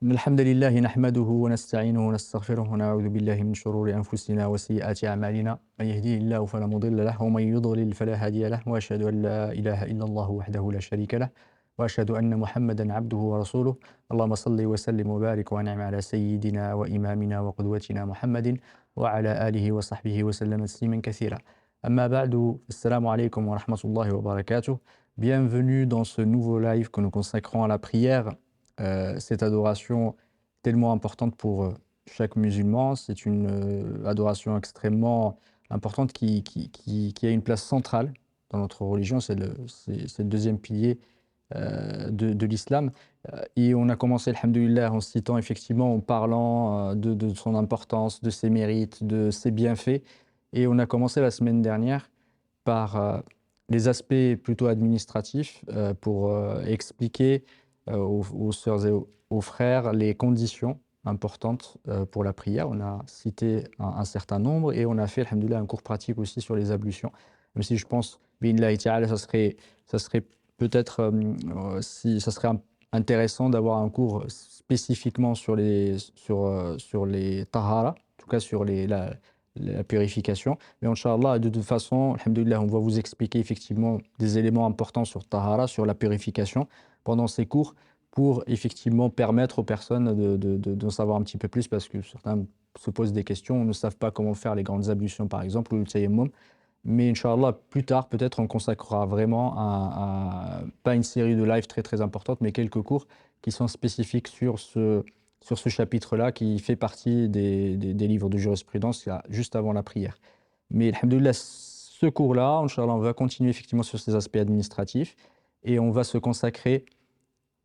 إن الحمد لله نحمده ونستعينه ونستغفره ونعوذ بالله من شرور أنفسنا وسيئات أعمالنا من يهديه الله فلا مضل له ومن يضلل فلا هادي له وأشهد أن لا إله إلا الله وحده لا شريك له وأشهد أن محمدا عبده ورسوله اللهم صل وسلم وبارك وأنعم على سيدنا وإمامنا وقدوتنا محمد وعلى آله وصحبه وسلم تسليما كثيرا أما بعد السلام عليكم ورحمة الله وبركاته. Bienvenue dans ce nouveau live que nous consacrons à la prière. Cette adoration tellement importante pour chaque musulman, c'est une adoration extrêmement importante qui a une place centrale dans notre religion, c'est le deuxième pilier de l'islam. Et on a commencé, alhamdoulilah, en citant effectivement, en parlant de son importance, de ses mérites, de ses bienfaits. Et on a commencé la semaine dernière par les aspects plutôt administratifs pour expliquer aux sœurs et aux frères les conditions importantes pour la prière. On a cité un certain nombre et on a fait, alhamdoulilah, un cours pratique aussi sur les ablutions. Même si je pense, bi'idhnillahi ta'ala, ça serait peut-être, si ça serait intéressant d'avoir un cours spécifiquement sur les tahara, en tout cas sur la purification. Mais Inch'Allah, de toute façon, alhamdoulilah, on va vous expliquer effectivement des éléments importants sur tahara, sur la purification, pendant ces cours, pour effectivement permettre aux personnes de savoir un petit peu plus, parce que certains se posent des questions, ne savent pas comment faire les grandes ablutions par exemple, ou le tayammum. Mais Inch'Allah, plus tard, peut-être on consacrera vraiment pas une série de lives très très importantes, mais quelques cours qui sont spécifiques sur ce chapitre-là, qui fait partie des livres de jurisprudence juste avant la prière. Mais alhamdoulilah, ce cours-là, Inch'Allah, on va continuer effectivement sur ces aspects administratifs et on va se consacrer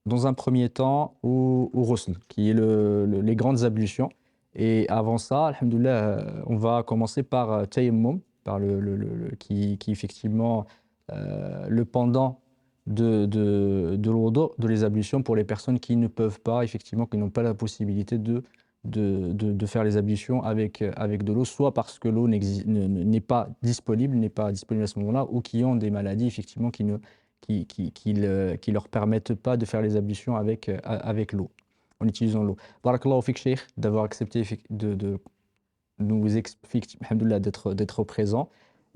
dans un premier temps au ghusl, qui est les grandes ablutions. Et avant ça, alhamdoulilah, on va commencer par tayammum, par qui effectivement le pendant de l'wudu, de les ablutions pour les personnes qui ne peuvent pas, effectivement, qui n'ont pas la possibilité de faire les ablutions avec de l'eau, soit parce que l'eau n'est pas disponible à ce moment-là, ou qui ont des maladies, effectivement, qui leur permettent pas de faire les ablutions avec l'eau, en utilisant l'eau. Barakallahu fik, Cheikh, d'avoir accepté de nous expliquer, alhamdoulilah, d'être présent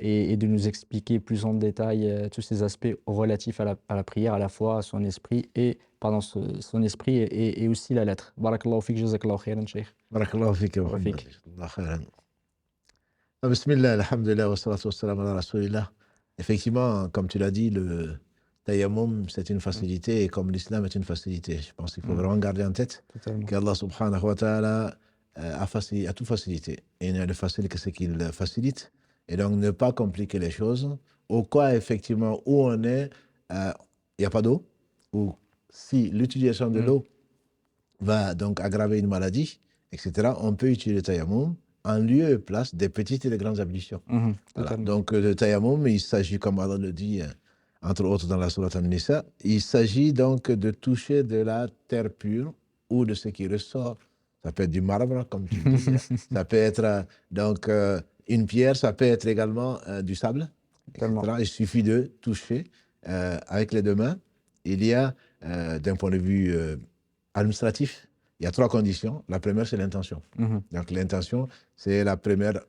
et de nous expliquer plus en détail tous ces aspects relatifs à la prière, à la fois son esprit et aussi la lettre. Barakallahu fik, jazakallahu khairan, Cheikh. Barakallahu fik, wa Fik. fik. Jazakallahu khairan. Bismillah, alhamdulillah, wa salatu wa salam ala rasulillah. Effectivement, comme tu l'as dit, le tayammum, c'est une facilité, et comme l'islam est une facilité. Je pense qu'il faut vraiment garder en tête Totalement. qu'Allah subhanahu wa ta'ala a tout facilité. Et il n'y a de facile que ce qu'il facilite. Et donc, ne pas compliquer les choses. Au cas, effectivement, où on est, il n'y a pas d'eau, ou si l'utilisation de l'eau va donc aggraver une maladie, etc., on peut utiliser le tayammum en lieu et place des petites et des grandes ablutions. Voilà. Donc, le tayammum, il s'agit, comme Allah le dit, entre autres dans la sourate An-Nisa, il s'agit donc de toucher de la terre pure ou de ce qui ressort. Ça peut être du marbre, comme tu dis. Ça peut être donc une pierre, ça peut être également du sable, etc. Il suffit de toucher avec les deux mains. Il y a, d'un point de vue administratif, il y a 3 conditions. La première, c'est l'intention. Donc, l'intention, c'est la première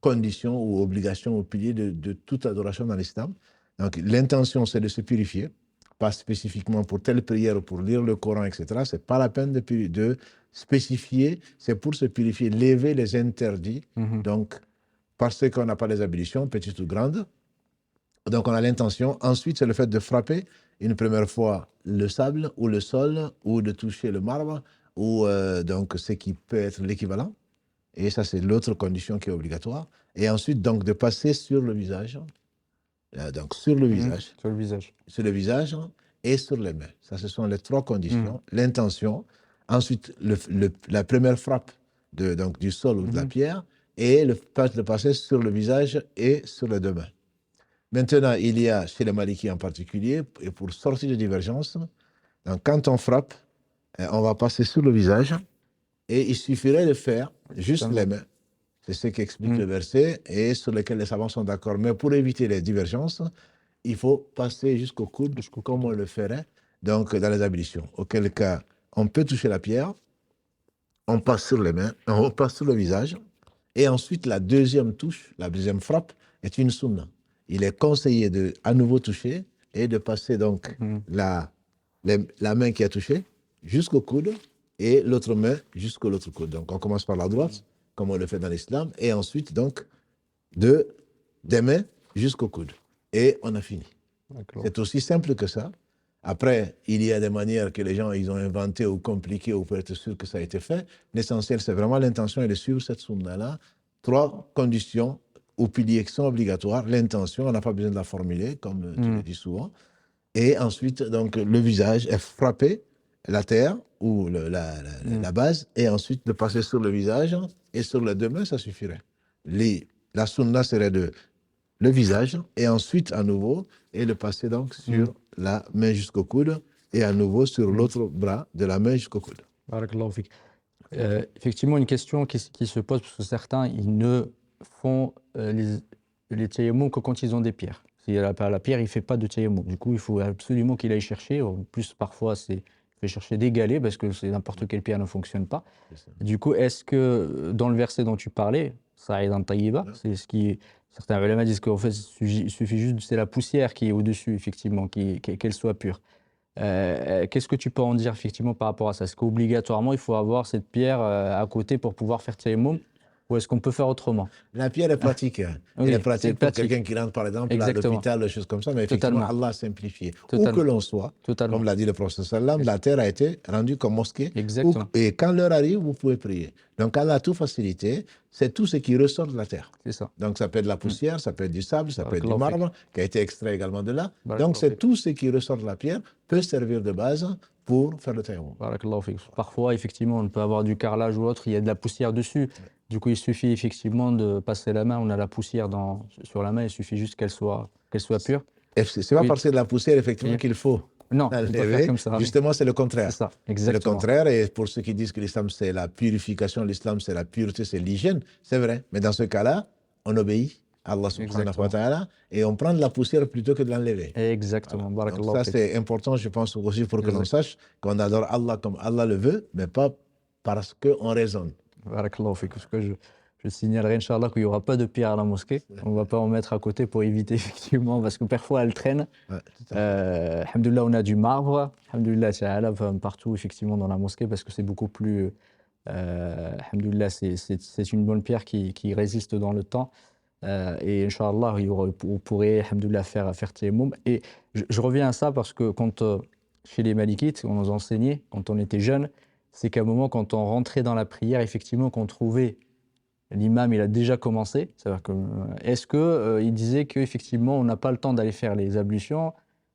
condition ou obligation ou pilier de toute adoration dans l'islam. Donc, l'intention, c'est de se purifier, pas spécifiquement pour telle prière ou pour lire le Coran, etc. Ce n'est pas la peine de spécifier, c'est pour se purifier, lever les interdits. Donc, parce qu'on n'a pas les ablutions, petites ou grandes. Donc, on a l'intention. Ensuite, c'est le fait de frapper une première fois le sable ou le sol, ou de toucher le marbre, ou donc ce qui peut être l'équivalent. Et ça, c'est l'autre condition qui est obligatoire. Et ensuite, donc, de passer sur le visage. Donc, sur le visage. Sur le visage et sur les mains. Ça, ce sont les 3 conditions. L'intention. Ensuite, la première frappe donc, du sol ou de la pierre. Et le passer sur le visage et sur les 2 mains. Maintenant, il y a, chez les Malikis en particulier, et pour sortir de divergence, donc quand on frappe, on va passer sur le visage et il suffirait de faire juste les mains. C'est ce qu'explique le verset et sur lequel les savants sont d'accord. Mais pour éviter les divergences, il faut passer jusqu'au coude, comme on le ferait donc, dans les ablutions. Auquel cas, on peut toucher la pierre, on passe sur les mains, on passe sur le visage, et ensuite la deuxième touche, la deuxième frappe est une sunna. Il est conseillé de à nouveau toucher et de passer donc la main qui a touché jusqu'au coude et l'autre main jusqu'à l'autre coude. Donc on commence par la droite, comme on le fait dans l'islam, et ensuite donc des mains jusqu'au coude. Et on a fini. C'est aussi simple que ça. Après, il y a des manières que les gens ils ont inventées ou compliquées ou pour être sûr que ça a été fait. L'essentiel, c'est vraiment l'intention et de suivre cette sunna-là. 3 conditions ou piliers qui sont obligatoires. L'intention, on n'a pas besoin de la formuler, comme tu le dis souvent. Et ensuite, donc, le visage est frappé, la terre ou la base, et ensuite de passer sur le visage et sur les 2 mains, ça suffirait. La sunna serait le visage et ensuite à nouveau et le passer donc sur la main jusqu'au coude et à nouveau sur l'autre bras de la main jusqu'au coude. Barakallahu fik. Effectivement, une question qui se pose, parce que certains, ils ne font les tayammum que quand ils ont des pierres. S'il n'y a pas la pierre, il ne fait pas de tayammum. Du coup, il faut absolument qu'il aille chercher. En plus, parfois, il fait chercher des galets parce que n'importe quelle pierre ne fonctionne pas. Du coup, est-ce que dans le verset dont tu parlais, Sa'idan Tayyiba, c'est ce qui... Certains ulama disent qu'en fait, il suffit juste, c'est la poussière qui est au-dessus, effectivement, qu'elle soit pure. Qu'est-ce que tu peux en dire, effectivement, par rapport à ça? Est-ce qu'obligatoirement, il faut avoir cette pierre à côté pour pouvoir faire tayammum, ou est-ce qu'on peut faire autrement? La pierre est pratique. Oui, Elle est pratique pour pratique. quelqu'un qui rentre, par exemple, Exactement. à l'hôpital, des choses comme ça. Mais effectivement, Totalement. Allah a simplifié. Totalement. Où que l'on soit, Totalement. comme l'a dit le prophète sallam, la terre a été rendue comme mosquée. Exactement. Et quand l'heure arrive, vous pouvez prier. Donc Allah a tout facilité. C'est tout ce qui ressort de la terre. C'est ça. Donc ça peut être de la poussière, ça peut être du sable, ça peut être du Barakallahu marbre, qui a été extrait également de là. Barakallahu Donc c'est fik. tout ce qui ressort de la pierre peut servir de base pour faire le tayammum. Barakallahu fik. Parfois, effectivement, on peut avoir du carrelage ou autre, il y a de la poussière dessus. Du coup, il suffit effectivement de passer la main, on a la poussière sur la main, il suffit juste qu'elle soit pure. Et c'est pas parce que c'est de la poussière, effectivement, qu'il faut Non, il faut pas l'enlever. faire comme ça. Justement, c'est le contraire. C'est ça, C'est le exactement. contraire. Et pour ceux qui disent que l'islam, c'est la purification, l'islam, c'est la pureté, c'est l'hygiène, c'est vrai. Mais dans ce cas-là, on obéit à Allah subhanahu wa ta'ala et on prend de la poussière plutôt que de l'enlever. Exactement. Voilà. Donc Barakallahu ça, fik. c'est important, je pense, aussi pour que l'on sache qu'on adore Allah comme Allah le veut, mais pas parce qu'on raisonne. Barakallahu fik. Parce que je signalerai, Inch'Allah, qu'il n'y aura pas de pierre à la mosquée. On ne va pas en mettre à côté pour éviter, effectivement, parce que parfois elle traîne. Ouais, tout à fait. Alhamdoulilah, on a du marbre. Alhamdoulilah, ta'ala, partout, effectivement, dans la mosquée, parce que c'est beaucoup plus. Alhamdoulilah, c'est une bonne pierre qui résiste dans le temps. Et Inch'Allah, on pourrait, alhamdoulilah, faire tayammum. Et je reviens à ça parce que quand, chez les Malikites, on nous enseignait, quand on était jeune, c'est qu'à un moment, quand on rentrait dans la prière, effectivement, qu'on trouvait l'imam, il a déjà commencé. C'est-à-dire que, est-ce qu'il disait qu'effectivement, on n'a pas le temps d'aller faire les ablutions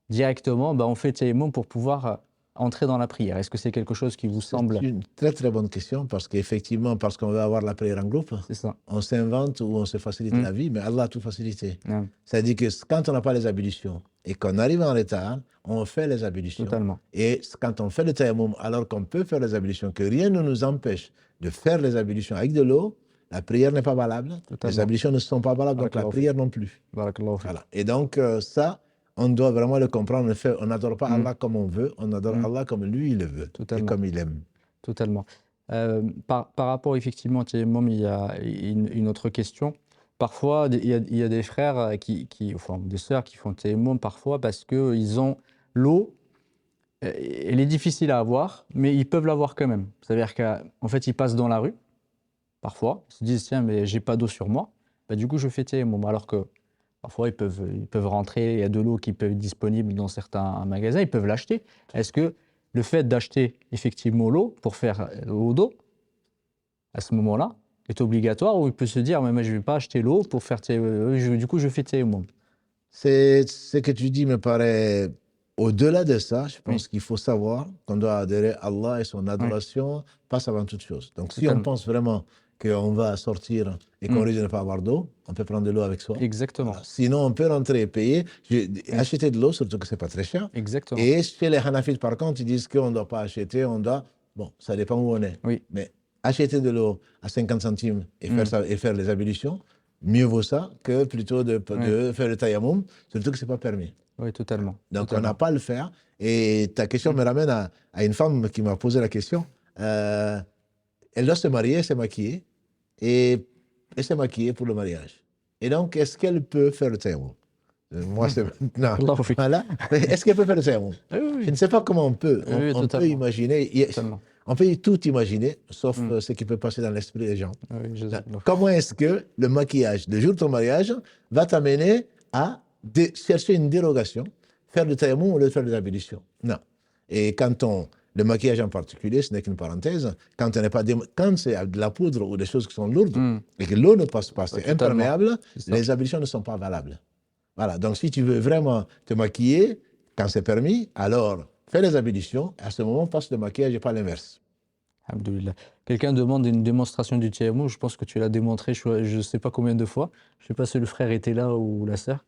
directement, on fait tayammum pour pouvoir entrer dans la prière. Est-ce que c'est quelque chose qui vous semble... C'est une très très bonne question parce qu'effectivement, parce qu'on veut avoir la prière en groupe, C'est ça. on s'invente ou on se facilite la vie, mais Allah a tout facilité. Ouais, C'est-à-dire que quand on n'a pas les ablutions et qu'on arrive en retard, on fait les ablutions. totalement. Et quand on fait le tayammum, alors qu'on peut faire les ablutions, que rien ne nous empêche de faire les ablutions avec de l'eau, la prière n'est pas valable. Totalement. Les ablutions ne sont pas valables, donc la Barakallahu prière non plus. Barakallahu fik. Voilà. Et donc ça, on doit vraiment le comprendre. On n'adore pas Allah comme on veut, on adore Allah comme lui il le veut Totalement. et comme il aime. Totalement. Par rapport, effectivement, au tayammum, il y a une autre question. Parfois, il y a des frères, enfin des sœurs qui font tayammum parfois parce qu'ils ont l'eau, elle est difficile à avoir, mais ils peuvent l'avoir quand même. C'est-à-dire qu'en fait, ils passent dans la rue, parfois, ils se disent, tiens, mais j'ai pas d'eau sur moi, du coup, je fais tayammum. Alors que parfois, ils peuvent rentrer, il y a de l'eau qui peut être disponible dans certains magasins, ils peuvent l'acheter. Est-ce que le fait d'acheter effectivement l'eau pour faire l'eau d'eau, à ce moment-là, est obligatoire, ou il peut se dire, mais moi, je ne vais pas acheter l'eau pour faire du coup, je fais tayammum. Ce que tu dis me paraît au-delà de ça. Je pense qu'il faut savoir qu'on doit adorer Allah et son adoration passe avant toute chose. Donc si on pense vraiment qu'on va sortir et qu'on risque de ne pas avoir d'eau, on peut prendre de l'eau avec soi. Exactement. Voilà. Sinon, on peut rentrer et payer, acheter de l'eau, surtout que ce n'est pas très cher. Exactement. Et chez les Hanafites, par contre, ils disent qu'on ne doit pas acheter, on doit... Bon, ça dépend où on est. Oui. Mais acheter de l'eau à 50 centimes et faire les ablutions, mieux vaut ça que plutôt de faire le tayammum, surtout que ce n'est pas permis. Oui, totalement. Donc, on Totalement. n'a pas à le faire. Et ta question me ramène à une femme qui m'a posé la question. Elle doit se marier, se maquiller, et se maquiller pour le mariage. Et donc, est-ce qu'elle peut faire le tayammum? Moi, c'est maintenant. Allahu fik. Voilà. Mais est-ce qu'elle peut faire le tayammum? Oui, oui, Je ne sais pas comment on peut. oui, oui, On peut totalement. imaginer. Totalement. On peut tout imaginer, sauf Mm. ce qui peut passer dans l'esprit des gens. Oui, jazakallah. Comment est-ce que le maquillage, le jour de ton mariage, va t'amener à chercher une dérogation, faire le tayammum ou le faire de l'ablution? Non. Et le maquillage en particulier, ce n'est qu'une parenthèse, quand c'est de la poudre ou des choses qui sont lourdes et que l'eau ne passe pas, c'est Totalement. imperméable, C'est ça. les ablutions ne sont pas valables. Voilà. Donc, si tu veux vraiment te maquiller, quand c'est permis, alors fais les ablutions. À ce moment, passe le maquillage et pas l'inverse. Alhamdoulilah. Quelqu'un demande une démonstration du tayammum. Je pense que tu l'as démontré, je ne sais pas combien de fois. Je ne sais pas si le frère était là ou la sœur.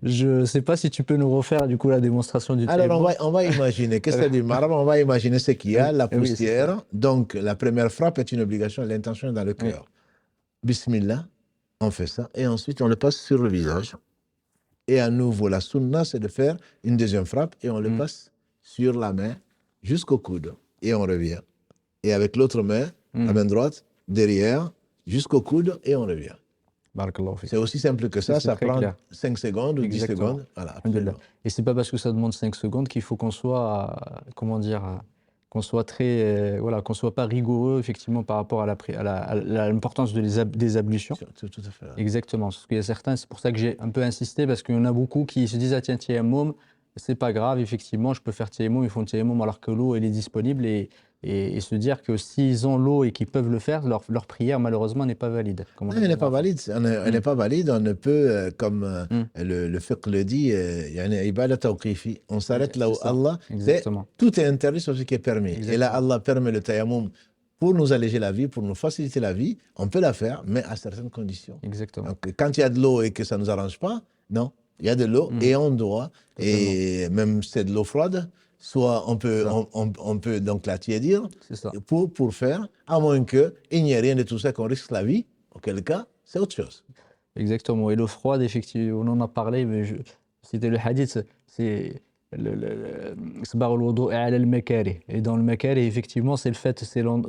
Je ne sais pas si tu peux nous refaire du coup la démonstration du tayammum. Alors, on va imaginer, qu'est-ce que c'est du marbre? On va imaginer ce qu'il y a, la Oui, c'est poussière. Donc, la première frappe est une obligation, l'intention est dans le cœur. Bismillah, on fait ça. Et ensuite, on le passe sur le visage. Et à nouveau, la sunna, c'est de faire une deuxième frappe et on le passe sur la main jusqu'au coude. Et on revient. Et avec l'autre main, la main droite, derrière, jusqu'au coude et on revient. Barakallahu fik. C'est aussi simple que ça, C'est ça très prend clair. 5 secondes ou 10 Exactement. secondes. Voilà, Alhamdoulilah. absolument. Et c'est pas parce que ça demande 5 secondes qu'il faut qu'on soit, comment dire, qu'on soit très, voilà, qu'on soit pas rigoureux effectivement par rapport à l'importance des ablutions. Tout à fait. Exactement. Parce qu'il y a certains, c'est pour ça que j'ai un peu insisté, parce qu'il y en a beaucoup qui se disent ah tiens, tayammum, c'est pas grave, effectivement, je peux faire tayammum, ils font tayammum alors que l'eau elle est disponible et se dire que s'ils ont l'eau et qu'ils peuvent le faire, leur prière malheureusement n'est pas valide. Comme on Non, a elle dit n'est pas la fois. valide. Elle n'est pas valide. On ne peut, comme le fiqh le dit, yani ibadat tawqifi. On s'arrête là où C'est ça. Allah. Exactement. Tout est interdit sur ce qui est permis. Et là, Exactement. Allah permet le tayammum pour nous alléger la vie, pour nous faciliter la vie. On peut la faire, mais à certaines conditions. Exactement. Donc, quand il y a de l'eau et que ça ne nous arrange pas, non. Il y a de l'eau et on doit, et même c'est de l'eau froide, soit on peut donc la tiédir C'est ça. pour faire, à moins qu'il n'y ait rien de tout ça qu'on risque la vie, auquel cas, c'est autre chose. Exactement. Et l'eau froide, effectivement, on en a parlé, mais c'était le hadith, c'est Sbar al-wudu' ala al-makarih. Et dans le makarih, effectivement, c'est le fait,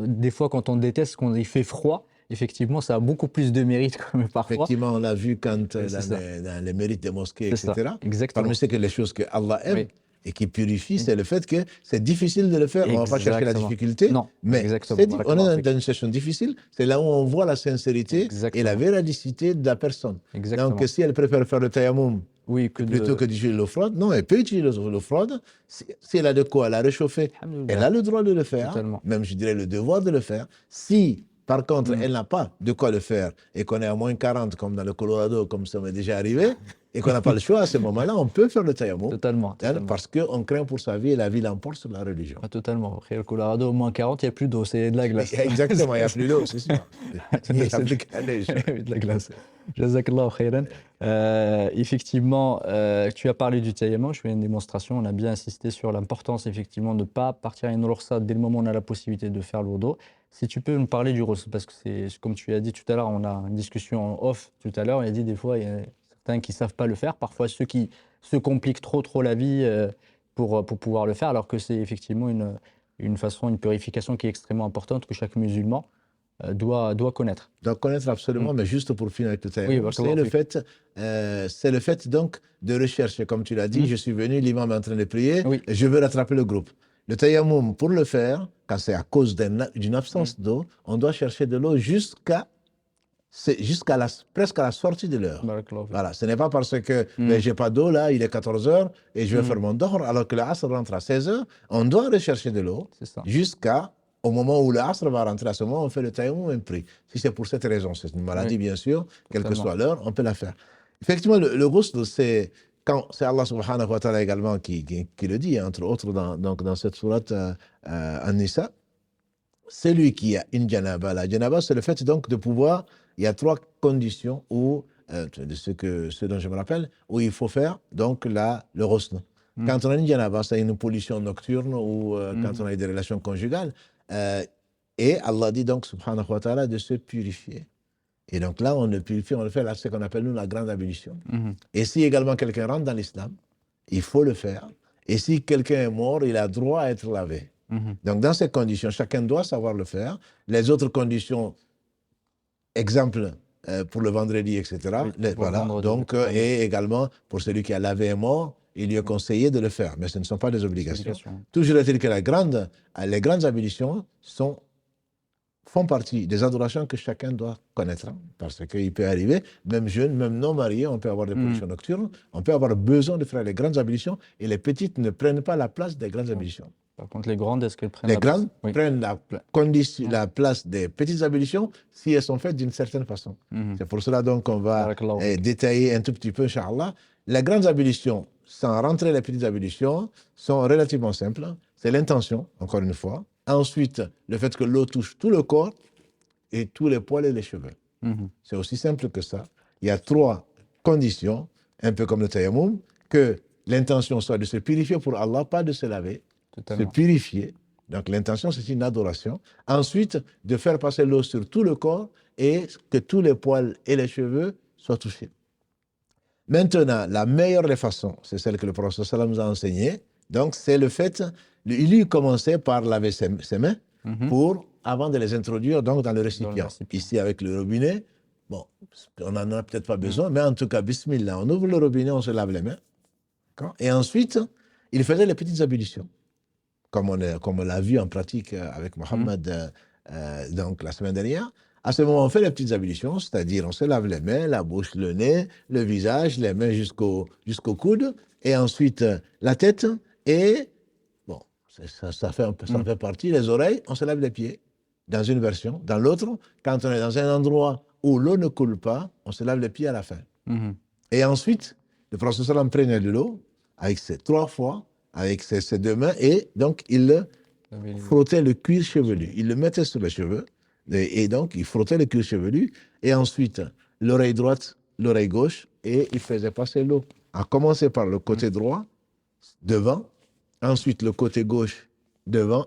des fois quand on déteste, quand il fait froid, effectivement, ça a beaucoup plus de mérite quand même parfois. Effectivement, on l'a vu quand C'est dans les mérites des mosquées, ça. etc. Exactement. Parmi les choses que Allah aime Oui. et qui purifie, c'est le fait que c'est difficile de le faire. On ne va pas chercher la Exactement. difficulté, Non, mais exactement. on est dans une situation difficile. C'est là où on voit la sincérité Exactement. et la véracité de la personne. Exactement. Donc, si elle préfère faire le tayammum Oui, plutôt que d'utiliser l'eau froide, non, elle peut utiliser l'eau froide. Si elle a de quoi la réchauffer, Alhamdoulilah. elle a le droit de le faire, Totalement. même je dirais le devoir de le faire. Si, par contre, elle n'a pas de quoi le faire et qu'on est à moins 40, comme dans le Colorado, comme ça m'est déjà arrivé, et qu'on n'a pas le choix, à ce moment-là, on peut faire le tayammum. Totalement. Parce qu'on craint pour sa vie et la vie l'emporte sur la religion. Ah, totalement. Après le Colorado, au moins 40, il n'y a plus d'eau, c'est de la glace. Exactement, il n'y a plus d'eau, c'est sûr. Il n'y a plus que la neige. Oui, de la glace. Jazakallah khairan. Effectivement, tu as parlé du tayammum, je fais une démonstration. On a bien insisté sur l'importance, effectivement, de ne pas partir à une rukhsa dès le moment où on a la possibilité de faire le wudu. Si tu peux nous parler du rukhsa, parce que c'est comme tu as dit tout à l'heure, on a une discussion en off tout à l'heure, il a dit des fois, il y a certains qui ne savent pas le faire, parfois ceux qui se compliquent trop la vie pour pouvoir le faire, alors que c'est effectivement une purification qui est extrêmement importante que chaque musulman doit connaître. Doit connaître absolument, mais juste pour finir avec le tayammum, Oui, c'est le fait donc de rechercher, comme tu l'as dit, je suis venu, l'imam est en train de prier, Oui. et je veux rattraper le groupe. Le tayammum, pour le faire, quand c'est à cause d'une absence d'eau, on doit chercher de l'eau presque à la sortie de l'heure. Barakallahu fik. Voilà, ce n'est pas parce que j'ai pas d'eau là, il est 14 heures et je vais faire mon dohr, alors que le asr rentre à 16 heures. On doit rechercher de l'eau C'est ça. jusqu'au moment où le asr va rentrer. À ce moment, on fait le tayammum et on prie. Si c'est pour cette raison, c'est une maladie, bien sûr, quelle que soit l'heure, on peut la faire. Effectivement, le ghusl, c'est Allah subhanahu wa ta'ala également qui le dit, entre autres dans cette sourate An-Nisa. Celui qui a une janaba, la janaba, c'est le fait donc de pouvoir. Il y a 3 conditions de ce dont je me rappelle, où il faut faire donc le ghusl. Quand on a une janaba, c'est une pollution nocturne ou quand on a des relations conjugales. Et Allah dit donc, subhanahu wa ta'ala, de se purifier. Et donc là, on le purifie, on le fait là, ce qu'on appelle nous la grande ablution. Mhm. Et si également quelqu'un rentre dans l'islam, il faut le faire. Et si quelqu'un est mort, il a droit à être lavé. Mhm. Donc dans ces conditions, chacun doit savoir le faire. Les autres conditions, exemple pour le vendredi, etc. Oui, pour le Voilà. vendredi, Donc, oui. et également pour celui qui a lavé un mort, il lui est conseillé de le faire. Mais ce ne sont pas des obligations. Toujours est-il que les grandes ablutions font partie des adorations que chacun doit connaître. Parce qu'il peut arriver, même jeune, même non marié, on peut avoir des positions nocturnes, on peut avoir besoin de faire les grandes ablutions et les petites ne prennent pas la place des grandes ablutions. Par contre, les grandes, est-ce qu'elles prennent Les la place? grandes Oui. prennent la place des petites ablutions si elles sont faites d'une certaine façon. C'est pour cela donc qu'on va Barakallahu fik. détailler un tout petit peu, Inch'Allah. Les grandes ablutions, sans rentrer les petites ablutions, sont relativement simples. C'est l'intention, encore une fois. Ensuite, le fait que l'eau touche tout le corps et tous les poils et les cheveux. C'est aussi simple que ça. Il y a 3 conditions, un peu comme le tayammum, que l'intention soit de se purifier pour Allah, pas de se laver. Se purifier. Donc l'intention, c'est une adoration. Ensuite, de faire passer l'eau sur tout le corps et que tous les poils et les cheveux soient touchés. Maintenant, la meilleure des façons, c'est celle que le prophète sallam nous a enseignée. Donc, c'est le fait, il lui commençait par laver ses mains avant de les introduire donc, dans le récipient. Ici, avec le robinet, bon, on n'en a peut-être pas besoin, mais en tout cas, bismillah, on ouvre le robinet, on se lave les mains. Et ensuite, il faisait les petites ablutions. Comme on l'a vu en pratique avec Mohamed donc, la semaine dernière. À ce moment, on fait les petites ablutions, c'est-à-dire on se lave les mains, la bouche, le nez, le visage, les mains jusqu'au coude, et ensuite la tête, et bon, ça fait partie, les oreilles, on se lave les pieds, dans une version. Dans l'autre, quand on est dans un endroit où l'eau ne coule pas, on se lave les pieds à la fin. Et ensuite, le prophète sallam prenait de l'eau, avec ses 3 fois, avec ses 2 mains, et donc il frottait le cuir chevelu. Il le mettait sur les cheveux, et donc il frottait le cuir chevelu, et ensuite l'oreille droite, l'oreille gauche, et il faisait passer l'eau. À commencer par le côté droit, devant, ensuite le côté gauche, devant,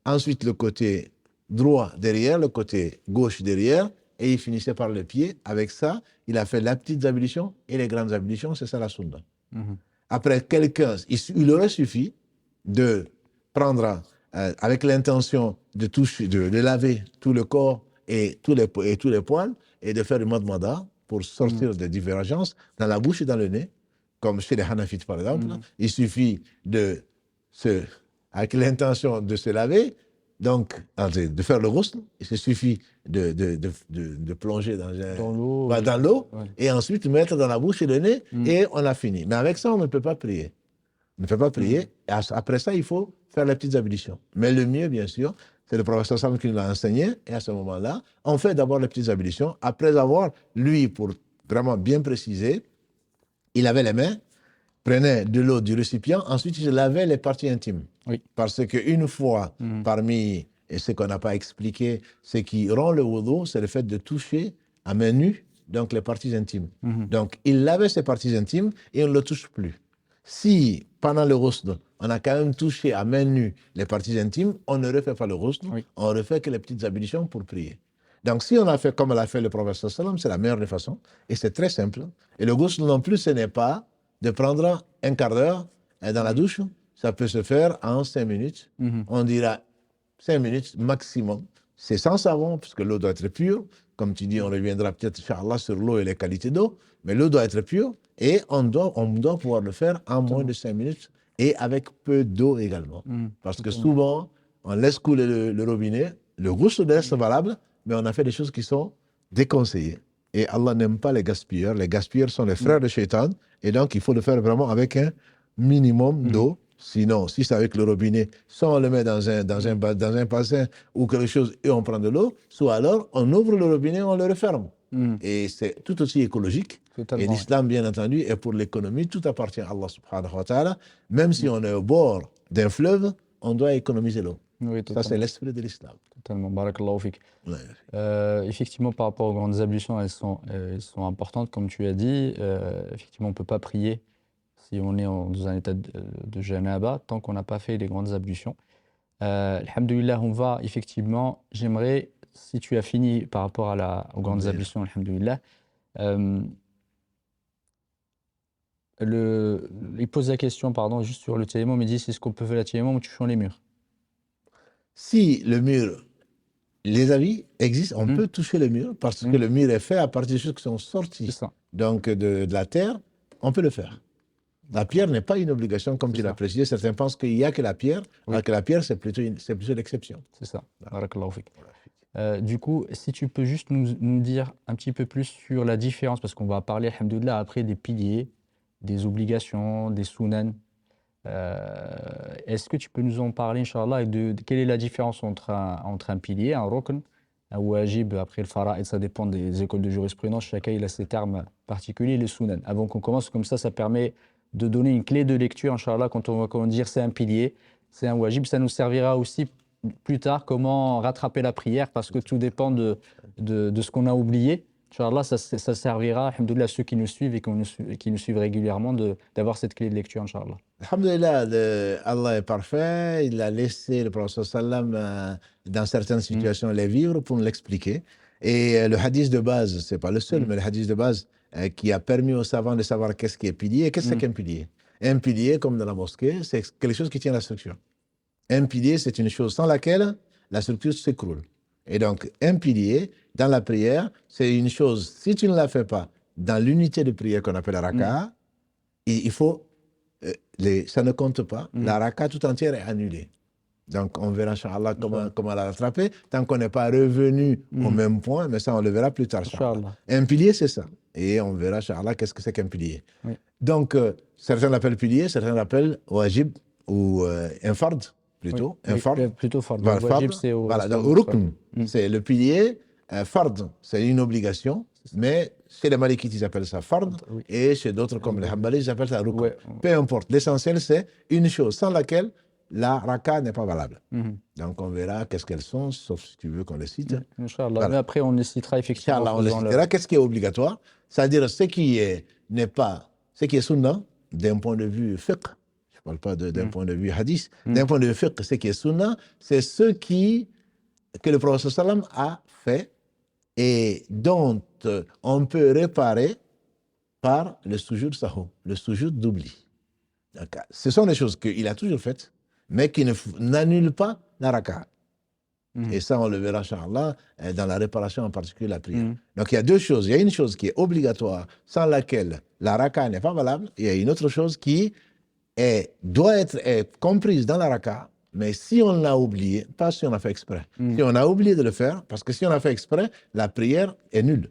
ensuite le côté droit derrière, le côté gauche derrière, et il finissait par le pied. Avec ça, il a fait la petite ablution et les grandes ablutions, c'est ça la sunna. Après il aurait suffi de prendre, avec l'intention de laver tout le corps et tous les poils, et de faire le madmada pour sortir des divergences dans la bouche et dans le nez, comme chez les Hanafites par exemple. Il suffit avec l'intention de se laver, donc de faire le ghusl, il suffit de plonger dans l'eau, et ensuite mettre dans la bouche et le nez, et on a fini. Mais avec ça, on ne peut pas prier. On ne peut pas prier. Et après ça, il faut faire les petites ablutions. Mais le mieux, bien sûr, c'est le professeur Sam qui nous l'a enseigné. Et à ce moment-là, on fait d'abord les petites ablutions. Après avoir, lui, pour vraiment bien préciser, il avait les mains, prenait de l'eau du récipient, ensuite il lavait les parties intimes. Oui. Parce qu'une fois, parmi ce qu'on n'a pas expliqué, ce qui rend le wudu, c'est le fait de toucher à main nue, donc les parties intimes. Donc il lavait ses parties intimes et on ne le touche plus. Si, pendant le ghusl, on a quand même touché à main nue les parties intimes, on ne refait pas le ghusl, on refait que les petites ablutions pour prier. Donc, si on a fait comme l'a fait le prophète sallam, c'est la meilleure des façons, et c'est très simple. Et le ghusl non plus, ce n'est pas de prendre un quart d'heure dans la douche, ça peut se faire en 5 minutes. On dira 5 minutes maximum. C'est sans savon, puisque l'eau doit être pure. Comme tu dis, on reviendra peut-être, Inch'Allah, sur l'eau et les qualités d'eau, mais l'eau doit être pure, et on doit pouvoir le faire en moins de 5 minutes, et avec peu d'eau également. Parce que souvent, on laisse couler le robinet, le ghusl reste valable, mais on a fait des choses qui sont déconseillées. Et Allah n'aime pas les gaspilleurs. Les gaspilleurs sont les frères de Shaitan. Et donc, il faut le faire vraiment avec un minimum d'eau. Sinon, si c'est avec le robinet, soit on le met dans un bassin ou quelque chose et on prend de l'eau, soit alors on ouvre le robinet, on le referme. Et c'est tout aussi écologique. Totalement. Et l'islam, bien entendu, est pour l'économie. Tout appartient à Allah subhanahu wa ta'ala. Même si on est au bord d'un fleuve, on doit économiser l'eau. Oui, ça, c'est l'esprit de l'islam. Totalement. Barakallahu fik. Effectivement, par rapport aux grandes ablutions, elles sont importantes, comme tu as dit. Effectivement, on ne peut pas prier si on est dans un état de janaba tant qu'on n'a pas fait les grandes ablutions. Alhamdulillah, j'aimerais si tu as fini par rapport aux grandes Alhamdulillah. ablutions, alhamdoulilah, il pose la question, pardon, juste sur le tayammum, il dit c'est ce qu'on peut faire la tayammum ou tu changes les murs? Si le mur, les avis existent, on peut toucher le mur parce que le mur est fait à partir de choses qui sont C'est sorties ça. donc de la terre, on peut le faire. La pierre n'est pas une obligation, comme tu l'as précisé. Certains pensent qu'il n'y a que la pierre, alors que la pierre, c'est plutôt l'exception. C'est ça. Barakallahu fik. Du coup, si tu peux juste nous dire un petit peu plus sur la différence, parce qu'on va parler, alhamdoulilah, après des piliers, des obligations, des sunan. Est-ce que tu peux nous en parler, Inch'Allah, et de quelle est la différence entre un pilier, un rukn, un wajib, après le fara'id, ça dépend des écoles de jurisprudence, chacun il a ses termes particuliers, les sunan. Avant qu'on commence, comme ça permet de donner une clé de lecture, Inch'Allah, quand on va dire c'est un pilier, c'est un wajib, ça nous servira aussi plus tard comment rattraper la prière, parce que tout dépend de ce qu'on a oublié. Inch'Allah, ça servira, alhamdoulilah, à ceux qui nous suivent et qui nous suivent régulièrement d'avoir cette clé de lecture, Inch'Allah. Alhamdulillah, Allah est parfait. Il a laissé le prophète sallam dans certaines situations les vivre pour nous l'expliquer. Et le hadith de base, c'est pas le seul, mais le hadith de base qui a permis aux savants de savoir qu'est-ce qui est pilier et qu'est-ce qu'un pilier. Un pilier, comme dans la mosquée, c'est quelque chose qui tient la structure. Un pilier, c'est une chose sans laquelle la structure s'écroule. Et donc, un pilier, dans la prière, c'est une chose, si tu ne la fais pas dans l'unité de prière qu'on appelle la raka'a, il faut, ça ne compte pas, la raka'a tout entière est annulée. Donc, on verra, Inch'Allah, comment la rattraper, tant qu'on n'est pas revenu au même point, mais ça, on le verra plus tard, Inch'Allah. Un pilier, c'est ça. Et on verra, Inch'Allah, qu'est-ce que c'est qu'un pilier. Oui. Donc, certains l'appellent pilier, certains l'appellent wajib ou un fard. Plutôt, un fard. Plutôt fard. Voilà, wajib, c'est voilà, donc rukn, c'est le pilier. Fard, c'est une obligation, mais chez les Malikites, ils appellent ça fard, et chez d'autres comme les Hanbalis, ils appellent ça rukn. Peu importe, l'essentiel, c'est une chose sans laquelle la raka n'est pas valable. Donc, on verra qu'est-ce qu'elles sont, sauf si tu veux qu'on les cite. Inch'Allah. Voilà. Mais après, on les citera effectivement. Inch'Allah, on les citera. Qu'est-ce qui est obligatoire? C'est-à-dire ce qui est sunnah, d'un point de vue fiqh. Je ne parle pas d'un point de vue hadith. D'un point de vue fiqh, ce qui est sunnah, c'est ce que le prophète sallam a fait et dont on peut réparer par le sujoud sahou, le sujoud d'oubli. Ce sont des choses qu'il a toujours faites, mais qui n'annulent pas la raka'a. Et ça, on le verra, Inch'Allah, dans la réparation, en particulier la prière. Donc, il y a deux choses. Il y a une chose qui est obligatoire, sans laquelle la raka'a n'est pas valable, et il y a une autre chose qui doit être comprise dans la raka'a, mais si on l'a oublié, pas si on a fait exprès. Si on a oublié de le faire, parce que si on a fait exprès, la prière est nulle.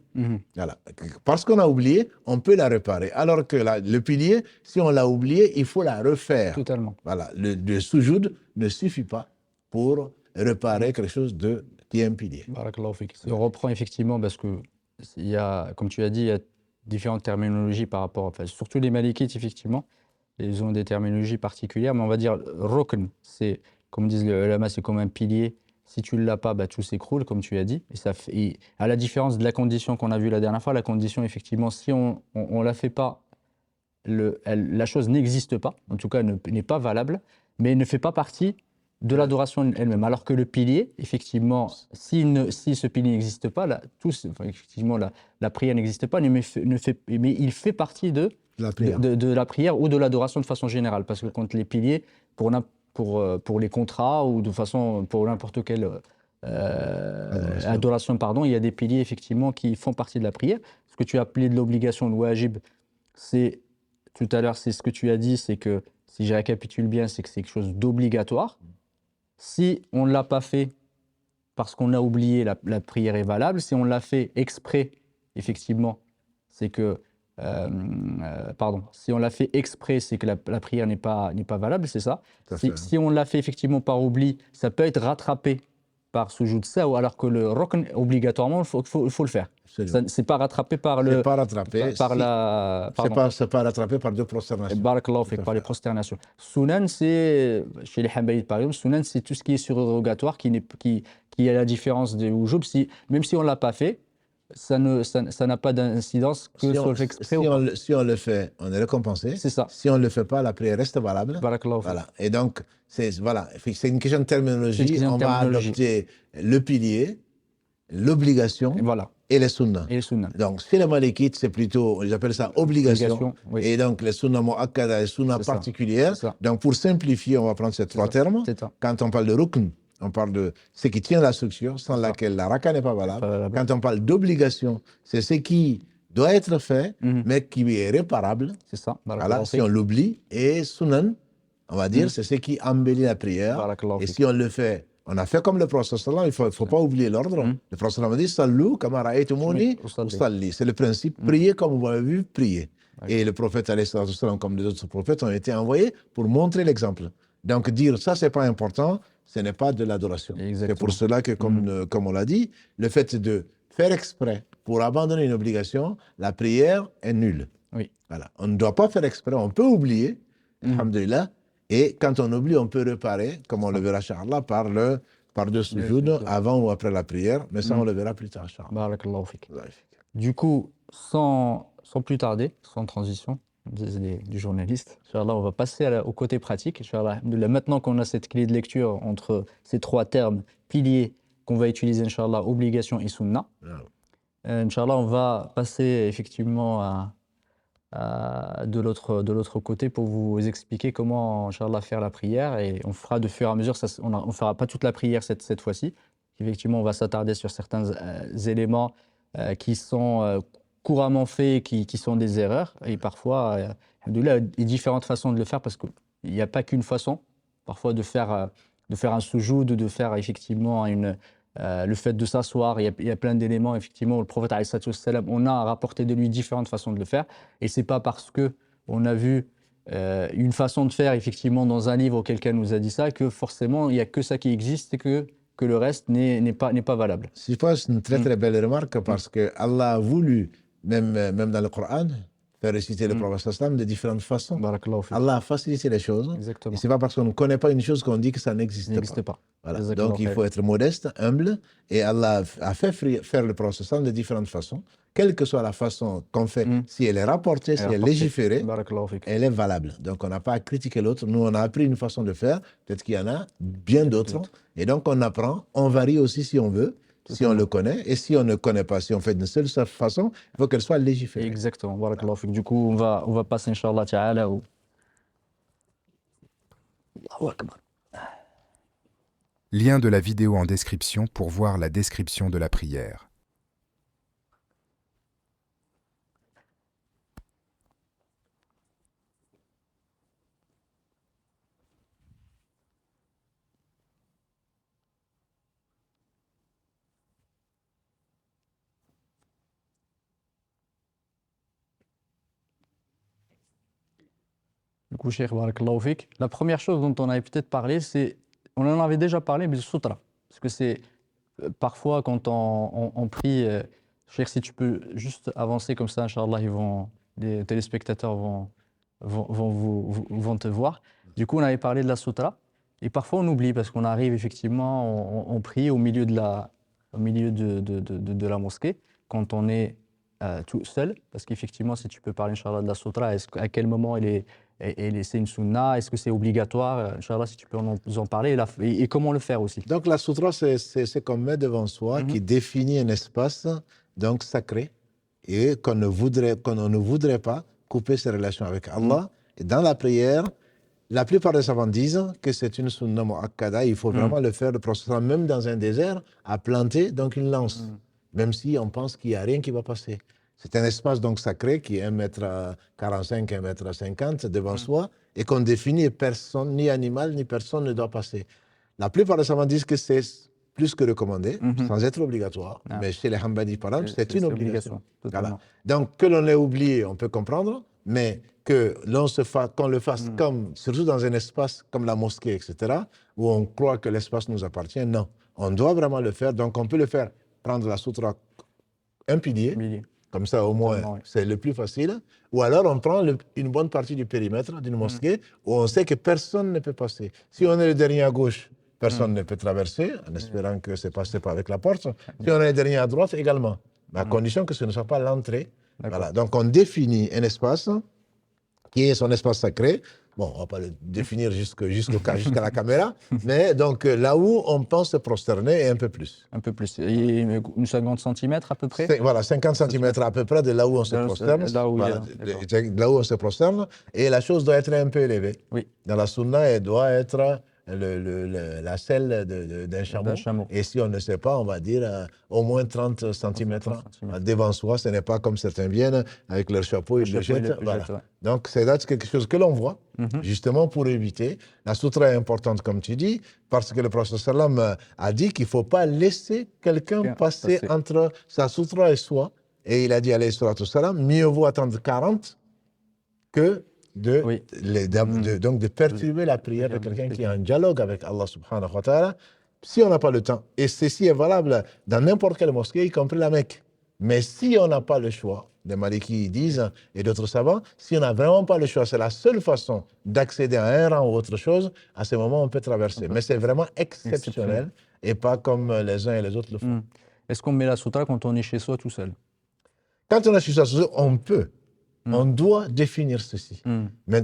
Voilà. Parce qu'on a oublié, on peut la réparer. Alors que le pilier, si on l'a oublié, il faut la refaire. Totalement. Voilà. Le soujoud ne suffit pas pour réparer quelque chose qui est un pilier. Barakallahu fik. On reprend effectivement, parce que il y a, comme tu as dit, il y a différentes terminologies par rapport, enfin, surtout les Malikites, effectivement. Ils ont des terminologies particulières, mais on va dire rukn, c'est, comme disent les ulama, c'est comme un pilier. Si tu ne l'as pas, tout s'écroule, comme tu as dit. Et à la différence de la condition qu'on a vue la dernière fois, la condition, effectivement, si on ne la fait pas, la chose n'existe pas, en tout cas n'est pas valable, mais ne fait pas partie de l'adoration elle-même. Alors que le pilier, effectivement, si ce pilier n'existe pas, effectivement, la prière n'existe pas, mais il fait partie de la prière ou de l'adoration de façon générale, parce que quand les piliers, pour les contrats ou de façon pour n'importe quelle adoration, il y a des piliers effectivement qui font partie de la prière. Ce que tu as appelé de l'obligation, le wajib, c'est tout à l'heure, c'est ce que tu as dit, c'est que, si je récapitule bien, c'est que c'est quelque chose d'obligatoire. Si on ne l'a pas fait parce qu'on a oublié, la prière est valable. Si on l'a fait exprès, effectivement, c'est que si on l'a fait exprès, c'est que la prière n'est pas valable, c'est ça. Si on l'a fait effectivement par oubli, ça peut être rattrapé par sujoud sahou, alors que le rukn, obligatoirement, il faut le faire. C'est pas rattrapé par le. C'est pas rattrapé. C'est pas rattrapé par deux prosternations. Barakallahu fik, par les prosternations. Sunan, c'est, chez les Hanbalites par exemple, sunan, c'est tout ce qui est surrogatoire, qui a la différence des wujub. Même si on ne l'a pas fait, ça n'a pas d'incidence que sur le fait exprès. Si on le fait, on est récompensé. C'est ça. Si on ne le fait pas, la prière reste valable. Barakallahu fik. Voilà. Et donc, c'est une question de terminologie. On va adopter le pilier l'obligation Et voilà. et les sunnas. Et les sunnah. Donc, chez les Malikites, c'est plutôt, ils appellent ça obligation. Oui. Et donc, les sunnas mu'akkada, les sunnas C'est ça. particulières. C'est ça. Donc, pour simplifier, on va prendre ces trois termes. C'est ça. Quand on parle de rukn, on parle de ce qui tient la structure, sans C'est ça. laquelle la raka n'est pas valable. Pas valable. Quand on parle d'obligation, c'est ce qui doit être fait, mais qui est réparable. C'est ça. Voilà, si on l'oublie. Et sunan, on va dire, c'est ce qui embellit la prière. Barakallahu Et fik. si on le fait, on a fait comme le prophète sallallahu, il ne faut pas oublier l'ordre. Le prophète sallallahu a dit, Sallu kama ra'aytumuni usalli. C'est le principe, prier comme vous m'avez vu prier. Et le prophète, alayhi salatu wassalam, comme les autres prophètes, ont été envoyés pour montrer l'exemple. Donc dire ça, c'est pas important, ce n'est pas de l'adoration. C'est pour cela que, comme on l'a dit, le fait de faire exprès pour abandonner une obligation, la prière est nulle. Oui. Voilà. On ne doit pas faire exprès, on peut oublier, alhamdulillah, et quand on oublie, on peut réparer, comme on le verra, Inch'Allah, par deux sujoud, avant ou après la prière, mais ça, on le verra plus tard, Inch'Allah. Barakallahu fik. Du coup, sans plus tarder, sans transition du journaliste, Inch'Allah, on va passer au côté pratique. Inch'Allah, maintenant qu'on a cette clé de lecture entre ces trois termes piliers qu'on va utiliser, Inch'Allah, obligation et sunnah, Inch'Allah, on va passer effectivement de l'autre côté pour vous expliquer comment, Inch'Allah, faire la prière, et on fera de fur et à mesure, on ne fera pas toute la prière cette fois-ci. Effectivement, on va s'attarder sur certains éléments qui sont couramment faits, qui sont des erreurs, et parfois, alhamdoulilah, il y a différentes façons de le faire, parce qu'il n'y a pas qu'une façon, parfois, de faire un soujoud, de faire effectivement le fait de s'asseoir. Il y a plein d'éléments, effectivement, le prophète, alayhi salatu wassalam, on a rapporté de lui différentes façons de le faire, et c'est pas parce qu'on a vu une façon de faire, effectivement, dans un livre où quelqu'un nous a dit ça, que forcément, il n'y a que ça qui existe, et que le reste n'est pas valable. Je pense une très très belle remarque, parce que Allah a voulu, même dans le Coran, faire réciter le prophète sallam de différentes façons. Allah a facilité les choses. Exactement. Et c'est pas parce qu'on ne connaît pas une chose qu'on dit que ça n'existe pas. Voilà. Donc il faut être modeste, humble, et Allah a fait faire le prophète sallam de différentes façons. Quelle que soit la façon qu'on fait, si elle est rapportée, si elle est légiférée, elle est valable. Donc on n'a pas à critiquer l'autre. Nous, on a appris une façon de faire. Peut-être qu'il y en a bien d'autres. Et donc on apprend, on varie aussi si on veut. Si on le connaît, et si on ne connaît pas, si on fait d'une seule façon, il faut qu'elle soit légiférée. Exactement. Barakallahu fik. Du coup, on va passer, Inch'Allah ta'ala, Allahu Akbar. Lien de la vidéo en description pour voir la description de la prière. Du coup, Cheikh, barakallahu fik, la première chose dont on avait peut-être parlé, on en avait déjà parlé, mais le sutra. Parce que c'est parfois quand on prie, Cheikh, si tu peux juste avancer comme ça, Inch'Allah, les téléspectateurs vont te voir. Du coup, on avait parlé de la sutra, et parfois on oublie, parce qu'on arrive effectivement, on prie au milieu de la mosquée, quand on est tout seul, parce qu'effectivement, si tu peux parler, Inch'Allah, de la sutra, à quel moment c'est une sunna, est-ce que c'est obligatoire, Inch'Allah, si tu peux nous en parler, et comment le faire aussi. Donc la sutra, c'est qu'on met devant soi, qui définit un espace donc sacré, et qu'on ne voudrait pas couper ses relations avec Allah. Et dans la prière, la plupart des savants disent que c'est une sunna mu'akkada, il faut vraiment le faire, le prophète, même dans un désert, à planter donc une lance, même si on pense qu'il n'y a rien qui va passer. C'est un espace donc sacré qui est 1,45 m, 1,50 m devant soi, et qu'on définit, personne, ni animal, ni personne ne doit passer. La plupart des savants disent que c'est plus que recommandé, sans être obligatoire. Mais chez les Hanbali, par exemple, c'est une obligation. Voilà. Donc, que l'on ait oublié, on peut comprendre, mais qu'on le fasse comme, surtout dans un espace comme la mosquée, etc., où on croit que l'espace nous appartient, non. On doit vraiment le faire. Donc, on peut le faire, prendre la sutra, un pilier. Comme ça, au moins, c'est le plus facile. Ou alors, on prend une bonne partie du périmètre d'une mosquée où on sait que personne ne peut passer. Si on est le dernier à gauche, personne ne peut traverser, en espérant que ce n'est pas avec la porte. Si on est le dernier à droite, également. Mais à condition que ce ne soit pas l'entrée. Voilà. Donc, on définit un espace qui est son espace sacré, Bon, on ne va pas le définir jusqu'à la caméra, mais donc là où on pense se prosterner et un peu plus. Un peu plus. Et une 50 cm à peu près? Voilà, 50 cm à peu près de là où on se prosterne. Là où il Voilà, est, de là où on se prosterne. Et la chose doit être un peu élevée. Oui. Dans la sunna, elle doit être la selle d'un chameau. Et si on ne sait pas, on va dire au moins 30 cm devant soi. Ce n'est pas comme certains viennent avec leur chapeau, ils le jettent. Voilà. Donc, c'est quelque chose que l'on voit, justement pour éviter. La soutra est importante, comme tu dis, parce que le prophète sallam a dit qu'il ne faut pas laisser quelqu'un passer entre sa soutra et soi. Et il a dit, alayhi salatu wassalam, mieux vaut attendre 40 que donc de perturber la prière de quelqu'un qui est en dialogue avec Allah subhanahu wa ta'ala, si on n'a pas le temps. Et ceci est valable dans n'importe quelle mosquée, y compris la Mecque. Mais si on n'a pas le choix, les Malikis disent, et d'autres savants, si on n'a vraiment pas le choix, c'est la seule façon d'accéder à un rang ou autre chose, à ce moment on peut traverser. Mais c'est vraiment exceptionnel et pas comme les uns et les autres le font. Est-ce qu'on met la soutra quand on est chez soi tout seul? Quand on est chez soi, on peut. On doit définir ceci. Mais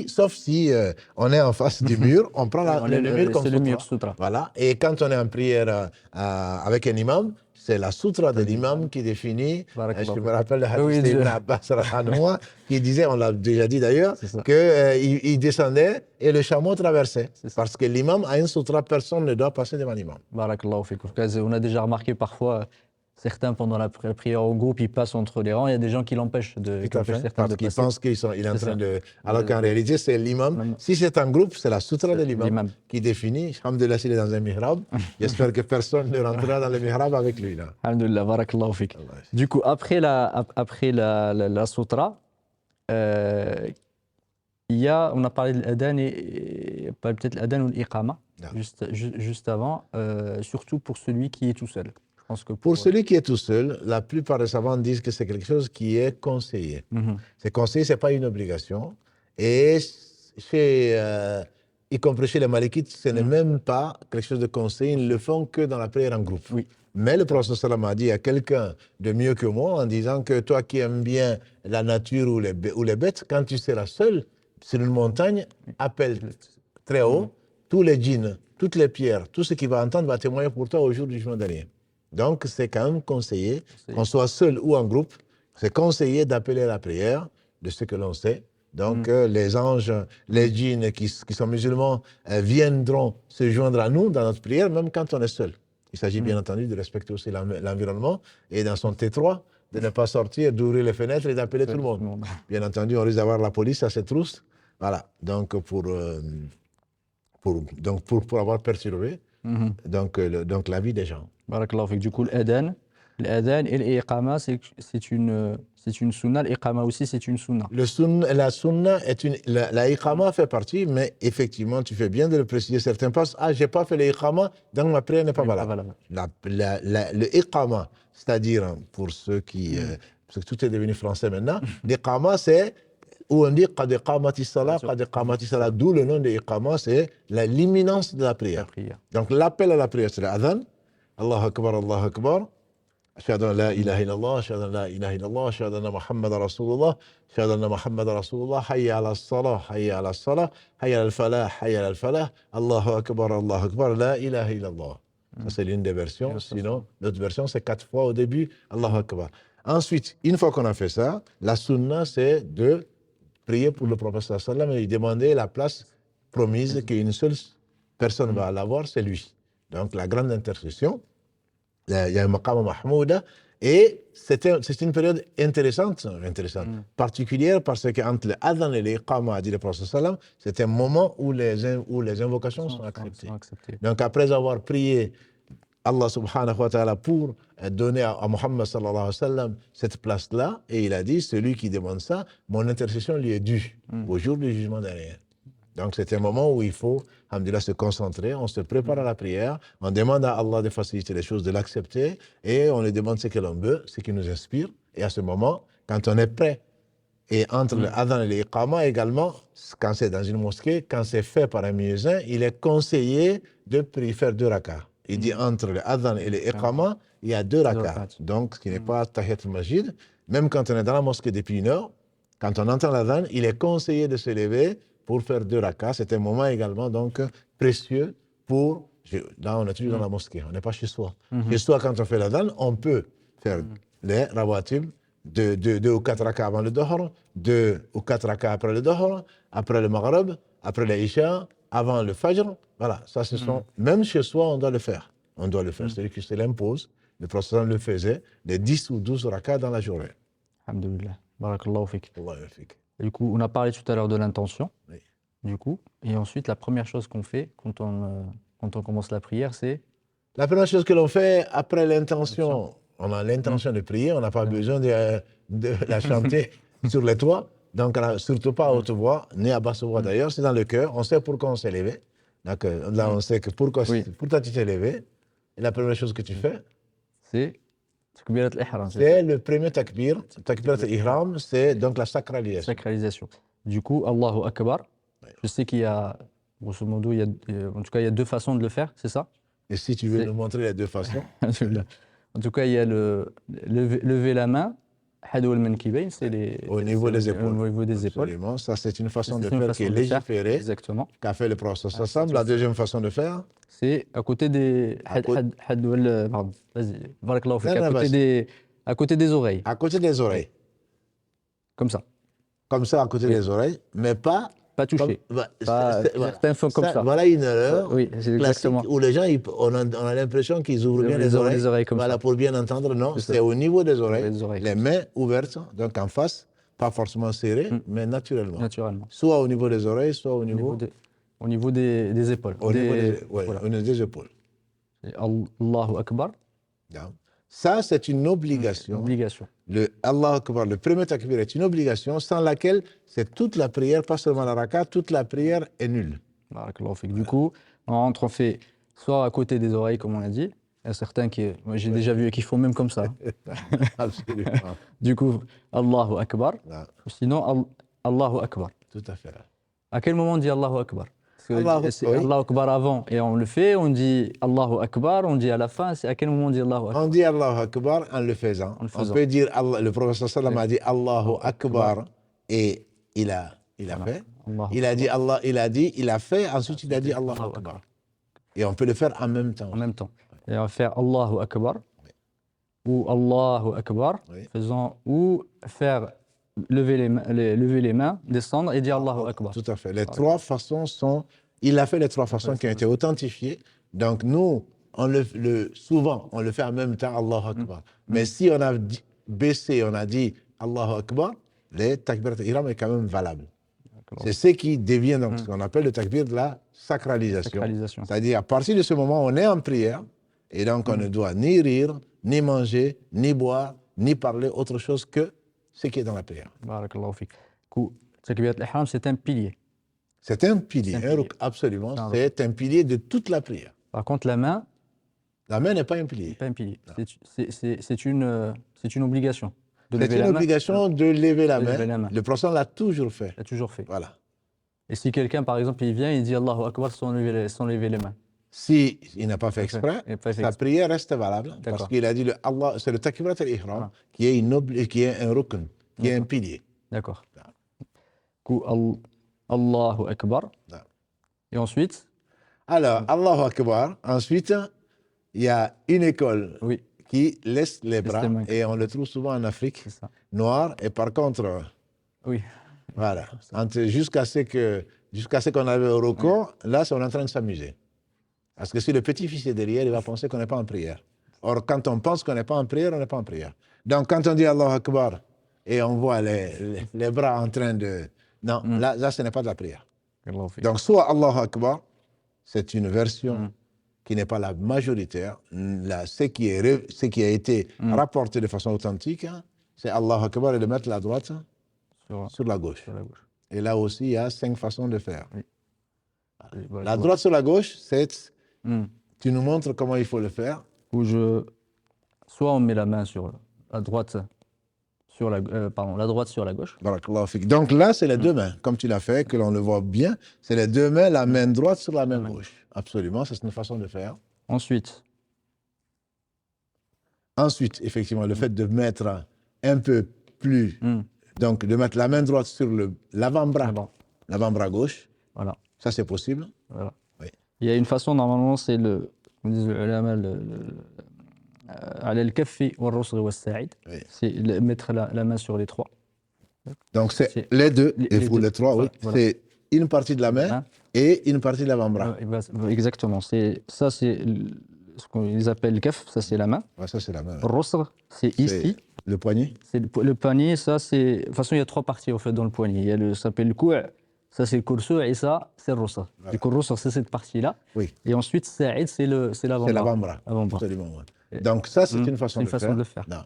sauf si on est en face du mur, on prend le mur comme soutra. Voilà. Et quand on est en prière avec un imam, c'est la soutra de l'imam qui définit. Je me rappelle le hadith d'Ibn Abbas qui disait, on l'a déjà dit d'ailleurs, qu'il descendait et le chameau traversait. Parce que l'imam a une soutra, personne ne doit passer devant l'imam. Barakallahu fik. On a déjà remarqué parfois. Certains, pendant la prière au groupe, ils passent entre les rangs. Il y a des gens qui l'empêchent de passer. Parce qu'ils pensent qu'il est en train de... Alors qu'en réalité, c'est l'imam. Si c'est un groupe, c'est la soutra de l'imam qui définit. Alhamdulillah, s'il est dans un mihrab, j'espère que personne ne rentrera dans le mihrab avec lui. Alhamdulillah, barakallahu fik. Du coup, après la soutra, il y a, on a parlé de l'adhan et peut-être l'adhan ou l'iqama, juste avant, surtout pour celui qui est tout seul. Pour celui qui est tout seul, la plupart des savants disent que c'est quelque chose qui est conseillé. C'est conseillé, ce n'est pas une obligation. Et y compris chez les Malikites, ce n'est même pas quelque chose de conseillé. Ils ne le font que dans la prière en groupe. Mais le prophète sallam a dit à quelqu'un de mieux que moi en disant que toi qui aimes bien la nature ou les bêtes, quand tu seras seul sur une montagne, appelle très haut tous les djinns, toutes les pierres, tout ce qui va entendre va témoigner pour toi au jour du jugement dernier. Donc, c'est quand même conseillé, qu'on soit seul ou en groupe, c'est conseillé d'appeler la prière de ce que l'on sait. Donc, les anges, les djinns qui sont musulmans viendront se joindre à nous dans notre prière, même quand on est seul. Il s'agit bien entendu de respecter aussi l'environnement et dans son T3, de ne pas sortir, d'ouvrir les fenêtres et d'appeler tout le monde. Bien entendu, on risque d'avoir la police à ses trousses. Voilà, donc pour avoir perturbé donc la vie des gens. Barakallahu fik. Du coup, l'adhan et l'iqama, c'est une sunna. L'iqama aussi, c'est une sunna. La sunna la iqama fait partie, mais effectivement, tu fais bien de le préciser. Certains pensent, j'ai pas fait l'iqama, donc ma prière n'est pas valable. Le iqama, c'est-à-dire, pour ceux qui... parce que tout est devenu français maintenant, l'iqama, c'est où on dit qad iqamati salat, d'où le nom de iqama, c'est l'imminence de la prière. Donc l'appel à la prière, c'est l'adhan. Allahu Akbar, Allahu Akbar. Ashhadu an la ilaha illallah, ashhadu an la ilaha illallah, ashhadu anna Muhammad Rasulullah, ashhadu anna Muhammad Rasulullah, hayya ala salah, hayya ala salah, hayya al falah, hayya al falah, Allahu Akbar, la ilaha illallah. Ça, c'est l'une des versions. Sinon, l'autre version, c'est 4 fois au début, Allahu Akbar. Ensuite, une fois qu'on a fait ça, la sunna, c'est de prier pour le prophète sallallahu alayhi wa sallam et lui demander la place promise qu'une seule personne va l'avoir, c'est lui. Donc, la grande intercession, il y a un maqam mahmouda, et c'est une période intéressante, particulière, parce qu'entre l'adhan et l'iqama, a dit le prophète sallam, c'est un moment où les invocations sont acceptées. Donc, après avoir prié Allah subhanahu wa ta'ala pour donner à Muhammad sallallahu alayhi wa sallam cette place-là, et il a dit, celui qui demande ça, mon intercession lui est due au jour du jugement dernier. Donc, c'est un moment où il faut, alhamdulillah, se concentrer, on se prépare à la prière, on demande à Allah de faciliter les choses, de l'accepter, et on lui demande ce que l'on veut, ce qui nous inspire. Et à ce moment, quand on est prêt, et entre le adhan et l'iqama également, quand c'est dans une mosquée, quand c'est fait par un muezzin, il est conseillé de faire 2 rakats. Il dit entre le adhan et l'iqama, il y a 2 rakats. Donc, ce qui n'est pas tahiyat al-masjid. Même quand on est dans la mosquée depuis 1 heure, quand on entend l'adhan, il est conseillé de se lever pour faire 2 rakas. C'est un moment également donc précieux pour. Là, on est toujours dans la mosquée, on n'est pas chez soi. Chez soi, quand on fait l'adhan, on peut faire les rawatib, 2 ou 4 rakas avant le dohr, 2 ou 4 rakas après le dohr, après le maghrib, après l'isha, avant le fajr. Voilà, ça ce sont. Même chez soi, on doit le faire. On doit le faire. C'est-à-dire que se l'impose. Le prophète le faisait, les 10 ou 12 rakas dans la journée. Alhamdulillah. Barakallahu fik. Allah yafik. Du coup, on a parlé tout à l'heure de l'intention. Oui. Du coup, et ensuite, la première chose qu'on fait quand on commence la prière, c'est La première chose que l'on fait après l'intention, on a l'intention de prier, on n'a pas besoin de la chanter sur les toits, donc surtout pas à haute voix, ni à basse voix d'ailleurs, c'est dans le cœur, on sait pourquoi on s'est levé. Donc là, on sait que pourquoi tu t'es levé. Et la première chose que tu fais, c'est Takbirat al-Ihram, c'est le premier takbir. Takbirat al-Ihram, c'est donc la sacralisation. sacralisation. Du coup, Allahu Akbar. Je sais qu'il y a, grosso modo, en tout cas, il y a 2 façons de le faire, c'est ça? Et si tu veux nous montrer les 2 façons. En tout cas, il y a lever la main, hadou al-mankibayn, c'est Au niveau des épaules. Au niveau des épaules. Absolument. Ça, c'est une façon de C'est une faire façon qui est de faire, légiférée, exactement. qu'a fait le prophète sallam. La deuxième façon de faire, C'est à côté des. Pardon, vas-y, barakallahu fik, Non, non, à côté des oreilles, à côté des oreilles. comme ça. Comme ça, à côté des oreilles, mais pas. Pas toucher. Certains font comme ça. Voilà une erreur Oui, c'est exactement. classique où les gens, on a l'impression qu'ils ouvrent bien les oreilles. Comme Voilà, ça. pour bien entendre. Non, C'est c'est ça. au niveau des oreilles, Les oreilles, les comme mains ouvertes, donc en face, pas forcément serrées, mais naturellement. Naturellement. Soit au niveau des oreilles, soit au niveau des épaules. au niveau des épaules. Et Allahu Akbar, Donc, ça, c'est une obligation. obligation. Le Allah Akbar, le premier takbir est une obligation sans laquelle c'est toute la prière, pas seulement la raka, toute la prière est nulle. Barakallahu fik. Du coup, on rentre, on fait soit à côté des oreilles, comme on a dit. Il y a certains qui, moi j'ai déjà vu qui font même comme ça. Absolument. Du coup, Allahu Akbar. Ah, Sinon, Allahu Akbar. tout à fait. À quel moment on dit Allahu Akbar? Parce que c'est oui. Allahu Akbar avant et on le fait, on dit Allahu Akbar, on dit à la fin, c'est à quel moment on dit Allahu Akbar? On dit Allahu Akbar en le faisant. En le On faisant. peut dire, le prophète sallam a dit Allahu Akbar et il a fait. Allahu Il a fait, ensuite il a dit Allahu Akbar. Et on peut le faire en même temps. En même temps. Et on va faire Allahu Akbar ou Allahu Akbar, Oui. ou faire lever les mains, descendre et dire Allahu Akbar. Tout à fait. Les 3 façons sont. Il a fait les 3 façons qui ont été authentifiées. Donc nous, souvent, on le fait en même temps, Allahu Akbar. Mais si on a baissé, on a dit Allahu Akbar, le takbir al-ihram est quand même valable. C'est ce qui devient donc ce qu'on appelle le takbir de la sacralisation. Sacralisation. C'est-à-dire, à partir de ce moment, on est en prière et donc on ne doit ni rire, ni manger, ni boire, ni parler autre chose que ce qui est dans la prière. Barakallahu fik. Du coup, Takbirat al-Ihram, c'est un pilier. C'est un pilier, C'est un pilier. absolument. C'est un C'est un pilier de toute la prière. Par contre, la main, La main n'est pas un pilier. pas un pilier. C'est une obligation de C'est lever une la main. obligation de lever la De main. lever la main. Le prophète l'a toujours fait. Il a toujours fait. Voilà. Et si quelqu'un, par exemple, il vient, il dit Allahu Akbar sans lever les mains. Si il n'a pas fait exprès, Il n'a pas fait sa exprès. prière reste valable parce D'accord. qu'il a dit c'est le takbirat al-ihram Voilà. qui est un rukn, qui est un pilier. D'accord. Du coup, Allahu Akbar. Voilà. Et ensuite, Alors, Allahu Akbar. Ensuite, il y a une école oui, qui laisse les bras les mains. et on le trouve souvent en Afrique c'est ça. noire. Et par contre, Oui, voilà, jusqu'à ce qu'on arrive au rukn, là, on est en train de s'amuser. Parce que si le petit-fils est derrière, il va penser qu'on n'est pas en prière. Or, quand on pense qu'on n'est pas en prière, on n'est pas en prière. Donc, quand on dit Allahu Akbar et on voit les bras en train de... Non, là, ce n'est pas de la prière. Allahu fik. Donc, soit Allahu Akbar, c'est une version qui n'est pas la majoritaire. Ce qui a été rapporté de façon authentique, hein, c'est Allahu Akbar et de mettre la droite sur la gauche. Sur la gauche. Et là aussi, il y a 5 façons de faire. Oui, voilà. La droite sur la gauche, c'est... Hmm. Tu nous montres comment il faut le faire. Où soit on met la main sur la droite, la droite sur la gauche. Barakallahu fik. Donc là, c'est les 2 mains, comme tu l'as fait, que l'on le voit bien. C'est les 2 mains, la main droite sur la main gauche. Absolument, c'est une façon de faire. Ensuite, Ensuite, effectivement, le fait de mettre un peu plus, donc de mettre la main droite sur l'avant-bras d'abord, l'avant-bras gauche. Voilà. Ça, c'est possible. Voilà. Oui. Il y a une façon, normalement, c'est comme disent les ulama, على الكف والرسغ والساعد. Oui. C'est mettre la main sur les trois. Donc, c'est C'est les deux, les ou deux. les trois, oui. Voilà. C'est une partie de la main Main. et une partie de l'avant-bras. Exactement. Ça, c'est ce qu'ils appellent le kaf, ça c'est la main. Ouais, ça, c'est la main. Ouais. Rosr, c'est ici. Le poignet. C'est le poignet, ça c'est. De toute façon, il y a trois parties en fait dans le poignet. Il y a ça s'appelle le cou', ça c'est le kursu et ça c'est le rosr. Voilà. Du coup, le rosr, c'est cette partie-là. Oui. Et ensuite, sa'id, c'est l'avant-bras. C'est l'avant-bras. Avant-bras. Absolument. Ouais. Donc, ça, c'est une façon, de le faire. Non.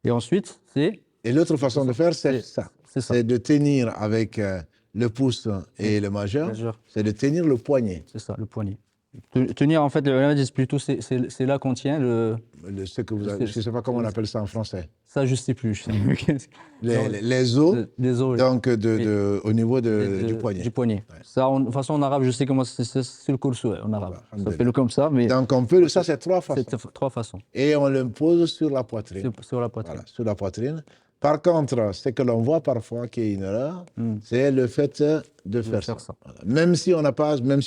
Et ensuite, c'est. Et l'autre façon de faire, c'est ça. C'est ça. C'est de tenir avec le pouce et le majeur. C'est de tenir le poignet. C'est ça, le poignet. Tenir, en fait, les ulama disent plutôt, c'est là qu'on tient Ce que vous avez, je ne sais pas comment on appelle ça en français. Ça, je ne sais plus. Les os, donc au niveau du poignet. Du poignet. Ouais. Ça, de toute façon, en arabe, je sais comment c'est le kursu en arabe. Ça s'appelle comme ça. Mais donc, on peut, ça, c'est trois façons. C'est trois façons. Et on le pose sur la poitrine. Sur la poitrine. Voilà, sur la poitrine. Par contre, ce que l'on voit parfois qui est une erreur, c'est le fait de faire ça. Voilà. Même si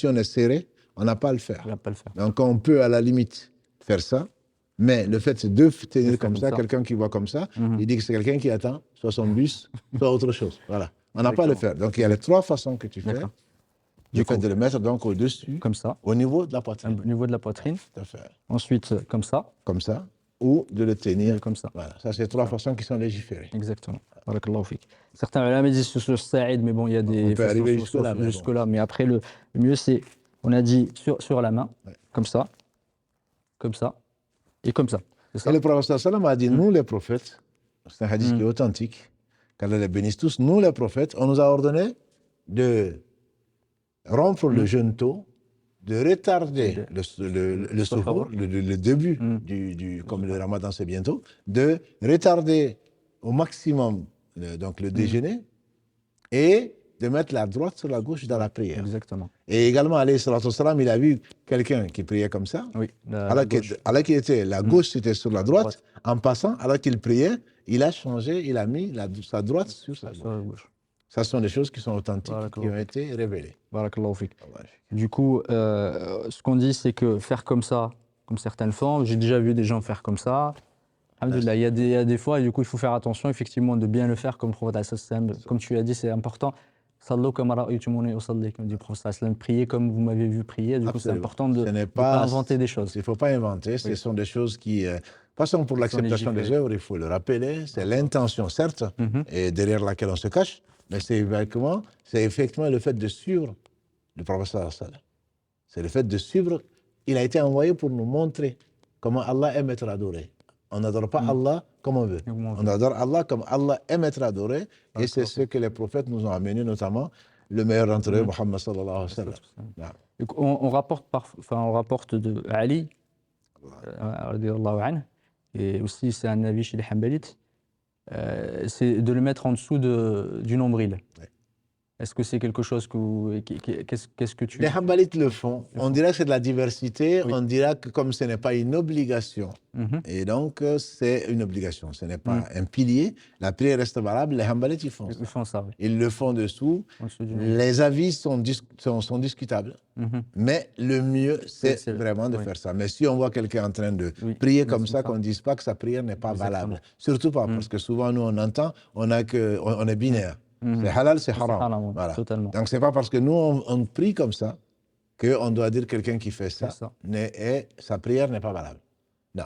on est serré, on n'a pas à le faire. Donc, on peut à la limite faire ça. Mais le fait de tenir comme ça, quelqu'un qui voit comme ça, il dit que c'est quelqu'un qui attend soit son bus, soit autre chose. Voilà. On n'a pas à le faire. Donc, il y a les trois façons que tu fais. Du fait de le mettre donc au-dessus, comme ça, au niveau de la poitrine. Au niveau de la poitrine. Tout à fait. Ensuite, comme ça. Comme ça. Ou de le tenir comme ça. Voilà. Ça, c'est trois façons qui sont légiférées. Exactement. Barakallahu fik. Certains ulama disent sur le sa'id, mais bon, il y a des. On peut arriver jusque-là. Mais après, le mieux, c'est, on a dit sur la main, comme ça, et comme ça. Et le prophète sallam a dit, nous les prophètes, c'est un hadith qui est authentique, qu'Allah les bénisse tous, nous les prophètes, on nous a ordonné de rompre le jeûne tôt, de retarder le suhour, le début comme le ramadan c'est bientôt, de retarder au maximum donc le déjeuner et de mettre la droite sur la gauche dans la prière. Exactement. Et également, alayhi salatu wassalam, il a vu quelqu'un qui priait comme ça, alors qu'il était, la gauche était sur la droite, en passant, alors qu'il priait, il a changé, il a mis sa droite sur sa gauche. Ça sont des choses qui sont authentiques, qui ont été révélées. Barakallahu fik. Du coup, ce qu'on dit, c'est que faire comme ça, comme certaines formes, j'ai déjà vu des gens faire comme ça. Alhamdulillah, il y a des fois, et du coup, il faut faire attention, effectivement, de bien le faire, comme le prophète, comme tu as dit, c'est important. Sallu kama ra'aytumuni usalli, comme dit le prophète, priez comme vous m'avez vu prier. Du coup, c'est important de ne pas inventer des choses. Il ne faut pas inventer, ce sont des choses qui. De toute façon, pour l'acceptation des œuvres, il faut le rappeler, c'est l'intention, certes, et derrière laquelle on se cache, mais c'est effectivement le fait de suivre le prophète. C'est le fait de suivre. Il a été envoyé pour nous montrer comment Allah aime être adoré. On n'adore pas Allah comme on veut. On adore Allah comme Allah aime être adoré. Et c'est ce que les prophètes nous ont amené, notamment le meilleur d'entre eux, Muhammad sallallahu alayhi wa sallam. On rapporte de Ali, et aussi c'est un avis chez les Hanbalites, c'est de le mettre en dessous du nombril. Ouais. Est-ce que c'est quelque chose qu'est-ce que tu... Les Hanbalites le font. On dirait que c'est de la diversité. Oui. On dirait que comme ce n'est pas une obligation, et donc c'est une obligation, ce n'est pas un pilier, la prière reste valable. Les Hanbalites, ils font ça. Oui. Ils le font dessous. Les avis sont discutables. Mais le mieux, c'est vraiment de faire ça. Mais si on voit quelqu'un en train de prier comme ça, qu'on ne dise pas que sa prière n'est pas valable. Surtout pas, parce que souvent, nous, on entend, on est binaire. C'est halal, c'est haram. Voilà. Totalement. Donc, ce n'est pas parce que nous, on prie comme ça qu'on doit dire quelqu'un qui fait ça, et sa prière n'est pas valable. Non.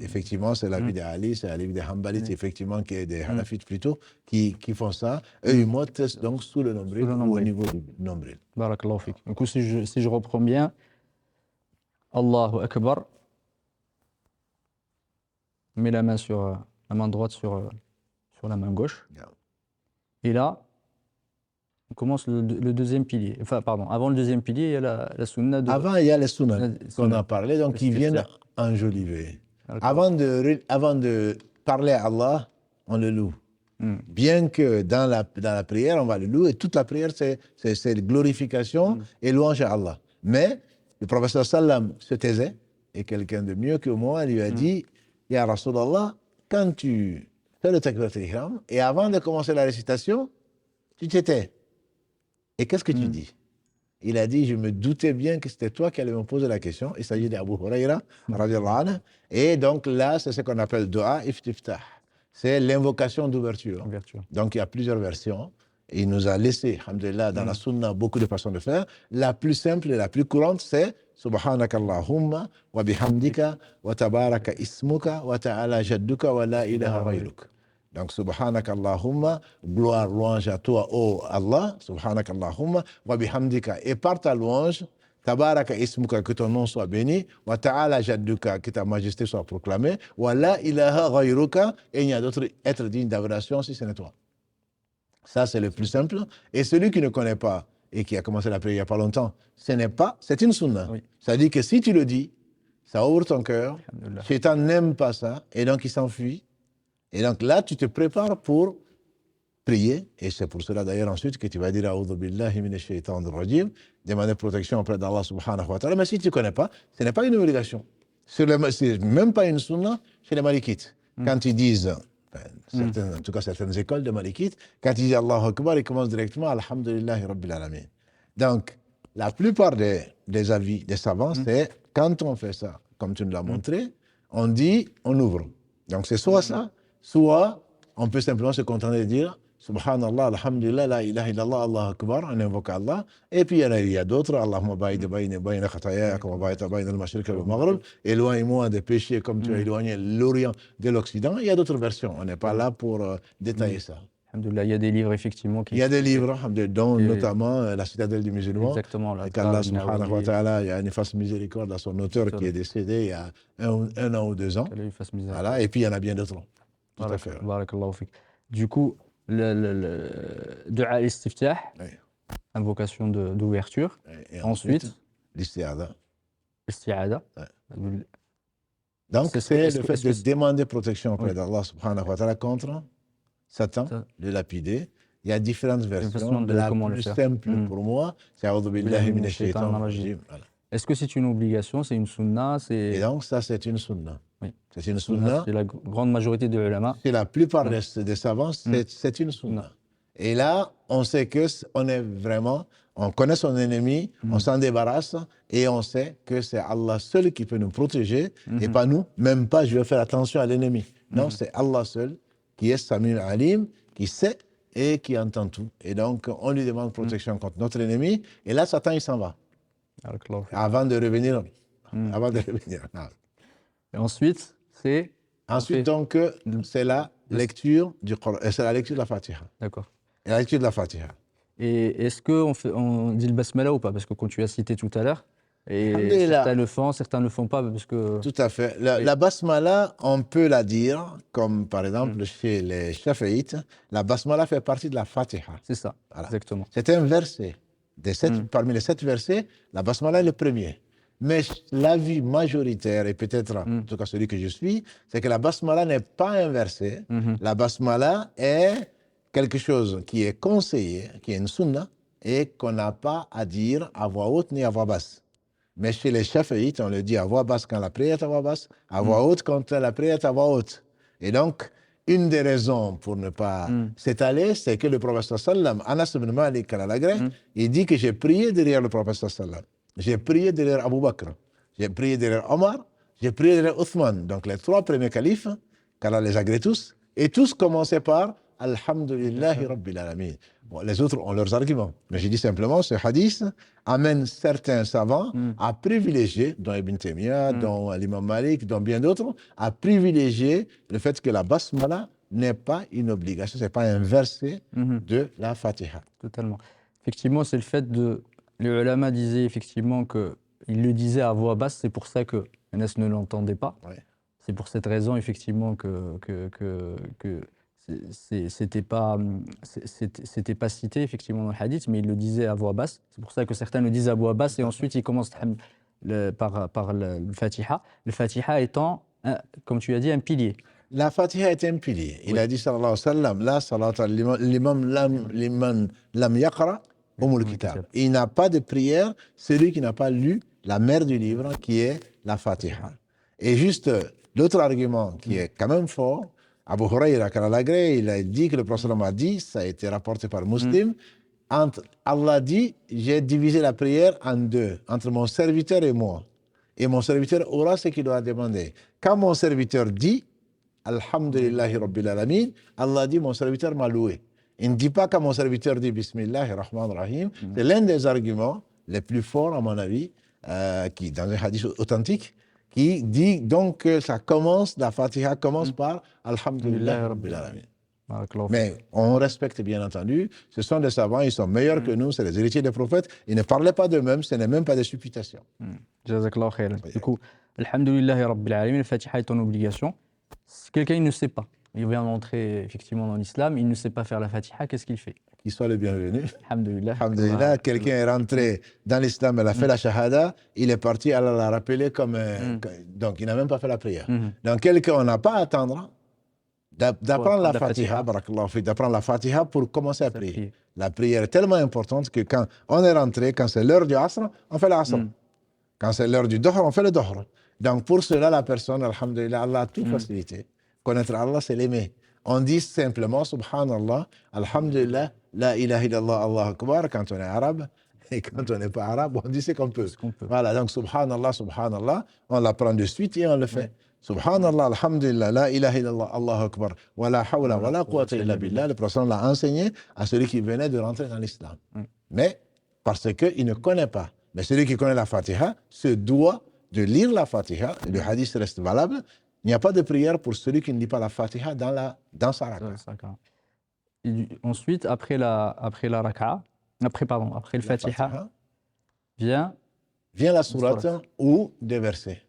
Effectivement, c'est l'avis d'Ali, c'est l'avis des Hanbalites, effectivement, qui est des Hanafites plutôt, qui font ça. Eux, ils montent donc sous le nombril, ou au niveau du nombril. Barakallahu fik. Du coup, si je reprends bien, Allahu Akbar, met la main droite sur la main gauche. Et là, on commence le deuxième pilier. Enfin, pardon, avant le deuxième pilier, il y a la sunna. Avant, il y a les sunna qu'on a parlé, donc qui viennent enjoliver. Avant de parler à Allah, on le loue. Bien que dans la prière, on va le louer, et toute la prière, c'est glorification et louange à Allah. Mais le prophète sallam se taisait, et quelqu'un de mieux que moi lui a dit, Ya Rasulallah, quand tu fais le takbirat al-ihram, et avant de commencer la récitation, tu t'étais. Et qu'est-ce que tu dis? Il a dit, je me doutais bien que c'était toi qui allais me poser la question. Il s'agit d'Abu Huraira, radiallahu anhu. Et donc là, c'est ce qu'on appelle dua iftiftah. C'est l'invocation d'ouverture. Ouverture. Donc il y a plusieurs versions. Et il nous a laissé, alhamdulillah, dans la sunna, beaucoup de façons de faire. La plus simple et la plus courante, c'est Subhanaka Allahumma wa bihamdika wa tabaraka ismuka wa ta'ala jadduka wa la ilaha ghayruk. Donc, Subhanaka Allahumma, gloire, louange à toi, ô Allah, Subhanaka Allahumma, wa bihamdika, et par ta louange, tabaraka ismuka, que ton nom soit béni, wa ta'ala jadduka, que ta majesté soit proclamée, wa la ilaha ghayruka, et il n'y a d'autre être digne d'adoration si ce n'est toi. Ça, c'est le plus simple. Et celui qui ne connaît pas, et qui a commencé la prière il n'y a pas longtemps, c'est une sunna. Oui. Ça dit que si tu le dis, ça ouvre ton cœur, Alhamdulillah. Shaitan n'aime pas ça, et donc il s'enfuit. Et donc là, tu te prépares pour prier, et c'est pour cela d'ailleurs ensuite que tu vas dire A'udhu billahi minash shaitanir rajim, demander protection auprès d'Allah subhanahu wa ta'ala. Mais si tu ne connais pas, ce n'est pas une obligation. C'est même pas une sunna chez les malikites. Quand ils disent, en tout cas certaines écoles de malikites, quand ils disent Allahu Akbar, ils commencent directement Alhamdulillahi Rabbil Alamin. Donc, la plupart des avis des savants, c'est quand on fait ça, comme tu nous l'as montré, on dit, on ouvre. Donc c'est soit ça, soit on peut simplement se contenter de dire Subhanallah, Alhamdulillah, La ilaha illallah, Allahu Akbar, on invoque Allah. Et puis il y a d'autres, Allahumma ba'id bayna khataya, comme ba'id bayna al-mashriq wal maghrib, éloigne-moi des péchés comme tu as éloigné l'Orient de l'Occident. Il y a d'autres versions, on n'est pas là pour détailler ça. Alhamdulillah, il y a des livres effectivement qui... Il y a des livres, dont notamment La citadelle du musulman. Exactement. Et qu'Allah subhanahu wa ta'ala, il y a une fasse miséricorde à son auteur qui est décédé il y a un an ou 2 ans. Voilà, et puis il y en a bien d'autres. Tout à fait. Barakallahu fik. Du coup, le dua al-istiftah, invocation d'ouverture. Et ensuite l'isti'adha. L'isti'adha. Donc c'est le fait de demander protection auprès d'Allah subhanahu wa ta'ala contre Satan, de lapider. Il y a différentes versions. La plus simple pour moi, c'est A'udhu billahi minash shaitanir rajim. Est-ce que c'est une obligation, c'est une sunna? Et donc ça, c'est une sunna. Oui. C'est une sunna. C'est la grande majorité des ulama. C'est la plupart des savants, c'est une sunna. Et là, on sait que on est vraiment, on connaît son ennemi, on s'en débarrasse et on sait que c'est Allah seul qui peut nous protéger et pas nous, même pas je vais faire attention à l'ennemi. Non, c'est Allah seul qui est Sami' Alim, qui sait et qui entend tout. Et donc, on lui demande protection contre notre ennemi et là, Satan, il s'en va. Avant de revenir. Avant de revenir. Et ensuite, c'est... Ensuite, donc, c'est la lecture du Coran, c'est la lecture de la Fatiha. D'accord. Et la lecture de la Fatiha. Et est-ce qu'on dit le basmala ou pas? Parce que quand tu as cité tout à l'heure, et certains le font, certains ne le font pas parce que... Tout à fait. La basmala, on peut la dire, comme par exemple chez les Shafi'ites, la basmala fait partie de la Fatiha. C'est ça, voilà. Exactement. C'est un verset. Parmi les 7 versets, la basmala est le premier. Mais l'avis majoritaire, et peut-être en tout cas celui que je suis, c'est que la basmala n'est pas un verset. La basmala est quelque chose qui est conseillé, qui est une sunna, et qu'on n'a pas à dire à voix haute ni à voix basse. Mais chez les Shafi'ites, on le dit à voix basse quand la prière est à voix basse, à voix haute quand la prière est à voix haute. Et donc, une des raisons pour ne pas s'étaler, c'est que le prophète sallam, Anas ibn Malik al-Agreh, il dit que j'ai prié derrière le prophète sallam. J'ai prié derrière Abu Bakr, j'ai prié derrière Omar, j'ai prié derrière Othman. Donc les 3 premiers califes, qu'Allah les agrée tous, et tous commençaient par Alhamdulillahi Rabbil Alamin. Bon, les autres ont leurs arguments. Mais j'ai dit simplement, ce hadith amène certains savants à privilégier, dont Ibn Taymiyyah, dont l'imam Malik, dont bien d'autres, à privilégier le fait que la basmala n'est pas une obligation, ce n'est pas un verset de la Fatiha. Totalement. Effectivement, c'est le fait de... Les ulama disaient effectivement qu'ils le disaient à voix basse, c'est pour ça que Anas ne l'entendait pas. Ouais. C'est pour cette raison effectivement que c'était pas cité effectivement dans le hadith, mais il le disait à voix basse. C'est pour ça que certains le disent à voix basse et ensuite ils commencent par le Fatiha. Le Fatiha étant, comme tu as dit, un pilier. La Fatiha est un pilier. Il a dit sallallahu alayhi wa sallam, la salata liman lam yaqra kitab. Il n'a pas de prière celui qui n'a pas lu la mère du livre qui est la Fatiha. Et juste l'autre argument qui est quand même fort, Abu Huraira, il a dit que le prophète a dit, ça a été rapporté par Muslim, Allah dit, j'ai divisé la prière en deux, entre mon serviteur et moi. Et mon serviteur aura ce qu'il doit demander. Quand mon serviteur dit, Alhamdulillahi Rabbil Alamin, Allah dit, mon serviteur m'a loué. Il ne dit pas quand mon serviteur dit Bismillahir Rahmanir Rahim. C'est l'un des arguments les plus forts, à mon avis, qui, dans un hadith authentique, qui dit donc que ça commence, la Fatiha commence par Alhamdulillahi Rabbil Alamin. Mais on respecte bien entendu, ce sont des savants, ils sont meilleurs que nous, c'est les héritiers des prophètes, ils ne parlaient pas d'eux-mêmes, ce n'est même pas des supputations. Jazakallah khairan. Du coup, Alhamdulillahi Rabbil Alamin, la Fatiha est en obligation. Si quelqu'un ne sait pas, il vient d'entrer effectivement dans l'islam, il ne sait pas faire la Fatiha, qu'est-ce qu'il fait? Qu'il soit le bienvenu. Alhamdulillah. Alhamdulillah, quelqu'un est rentré dans l'islam, il a fait la shahada, il est parti, Allah l'a rappelé comme... donc il n'a même pas fait la prière. Donc quelqu'un, on n'a pas à attendre d'apprendre la Fatiha, d'apprendre la Fatiha pour commencer à prier. La prière est tellement importante que quand on est rentré, quand c'est l'heure du Asr, on fait l'Asr. Quand c'est l'heure du Dohr, on fait le Dohr. Donc pour cela, la personne, alhamdulillah, Allah a toute facilité. Connaître Allah, c'est l'aimer. On dit simplement, subhanallah, alhamdulillah, la ilaha illallah, Allah akbar, quand on est arabe. Et quand on n'est pas arabe, on dit ce qu'on peut. Voilà, donc subhanallah, subhanallah, on l'apprend de suite et on le fait. Subhanallah, alhamdulillah, la ilaha illallah, Allah akbar, wa la hawla wa la quwwata illa billah. Le prophète l'a enseigné à celui qui venait de rentrer dans l'islam. Mais parce qu'il ne connaît pas. Mais celui qui connaît la Fatiha se doit de lire la Fatiha. Le hadith reste valable. Il n'y a pas de prière pour celui qui ne lit pas la Fatiha dans sa raka. Ensuite, après le Fatiha, vient la sourate ou des versets.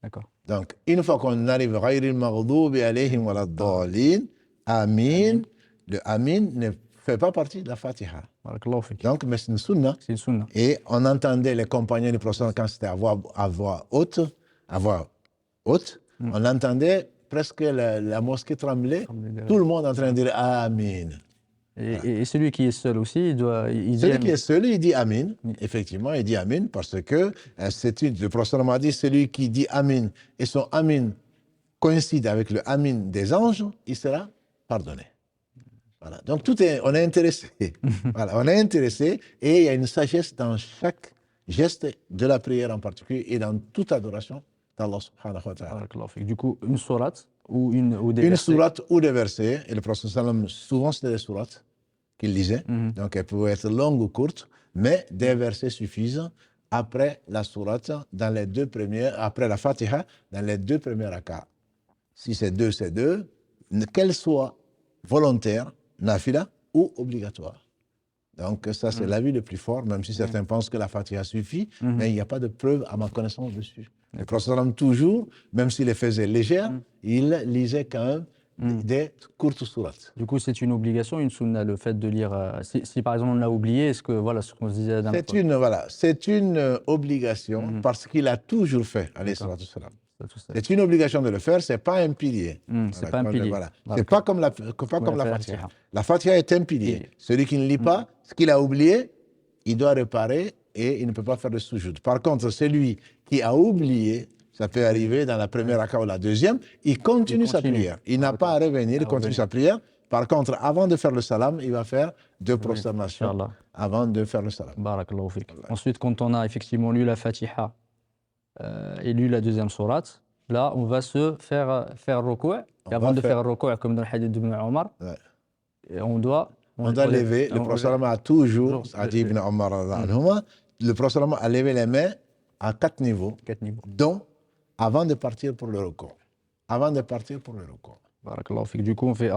D'accord. Donc, une fois qu'on arrive à Ghayril maghdubi alayhim wa lad-dallin, Amin, le Amin ne fait pas partie de la Fatiha. Donc, mais c'est une sunna. Et on entendait les compagnons du prophète quand c'était à voix haute, on entendait presque la mosquée trembler, tout le monde en train de dire Amin. Et celui qui est seul aussi, celui qui est seul, il dit Amin. Effectivement, il dit Amin parce que le prophète m'a dit celui qui dit Amin et son Amin coïncide avec le Amin des anges, il sera pardonné. Voilà. Donc on est intéressé. Voilà, on est intéressé et il y a une sagesse dans chaque geste de la prière en particulier et dans toute adoration d'Allah subhanahu wa ta'ala. Du coup, une sourate ou des versets. Une sourate ou des versets. Et le prophète souvent c'était des sourates qu'il lisait. Donc elles pouvaient être longues ou courtes, mais des versets suffisent après la sourate, après la Fatiha, dans les deux premiers rakats. Si c'est deux, qu'elles soient volontaires, nafila ou obligatoire. Donc ça, c'est l'avis le plus fort, même si certains pensent que la Fatiha suffit, mais il n'y a pas de preuve à ma connaissance dessus. Le prophète toujours, même s'il les faisait légères, il lisait quand même des courtes sourates. Du coup, c'est une obligation, une sunna, le fait de lire. Si par exemple on l'a oublié, est-ce que voilà ce qu'on se disait la dernière fois. C'est une obligation parce qu'il a toujours fait, alayhi salatu wassalam. C'est une obligation de le faire, c'est pas un pilier. C'est pas un pilier. C'est pas comme la Fatiha. La Fatiha est un pilier. Celui qui ne lit pas, ce qu'il a oublié, il doit réparer et il ne peut pas faire de soujoud. Par contre, celui qui a oublié, ça peut arriver dans la première raka ou la deuxième, il continue sa prière. Il n'a pas à revenir, il continue sa prière. Par contre, avant de faire le salam, il va faire deux prosternations avant de faire le salam. Barakallahu fik. Ensuite, quand on a effectivement lu la Fatiha et lu la deuxième sourate, là, on va se faire ruku'. Et avant de faire ruku', comme dans le hadith d'Ibn Omar, on doit lever. Le prophète a toujours, a dit Ibn Omar, le prophète a levé les mains à 4 niveaux, dont avant de partir pour le ruku'. Barakallahu fik. Du coup, on fait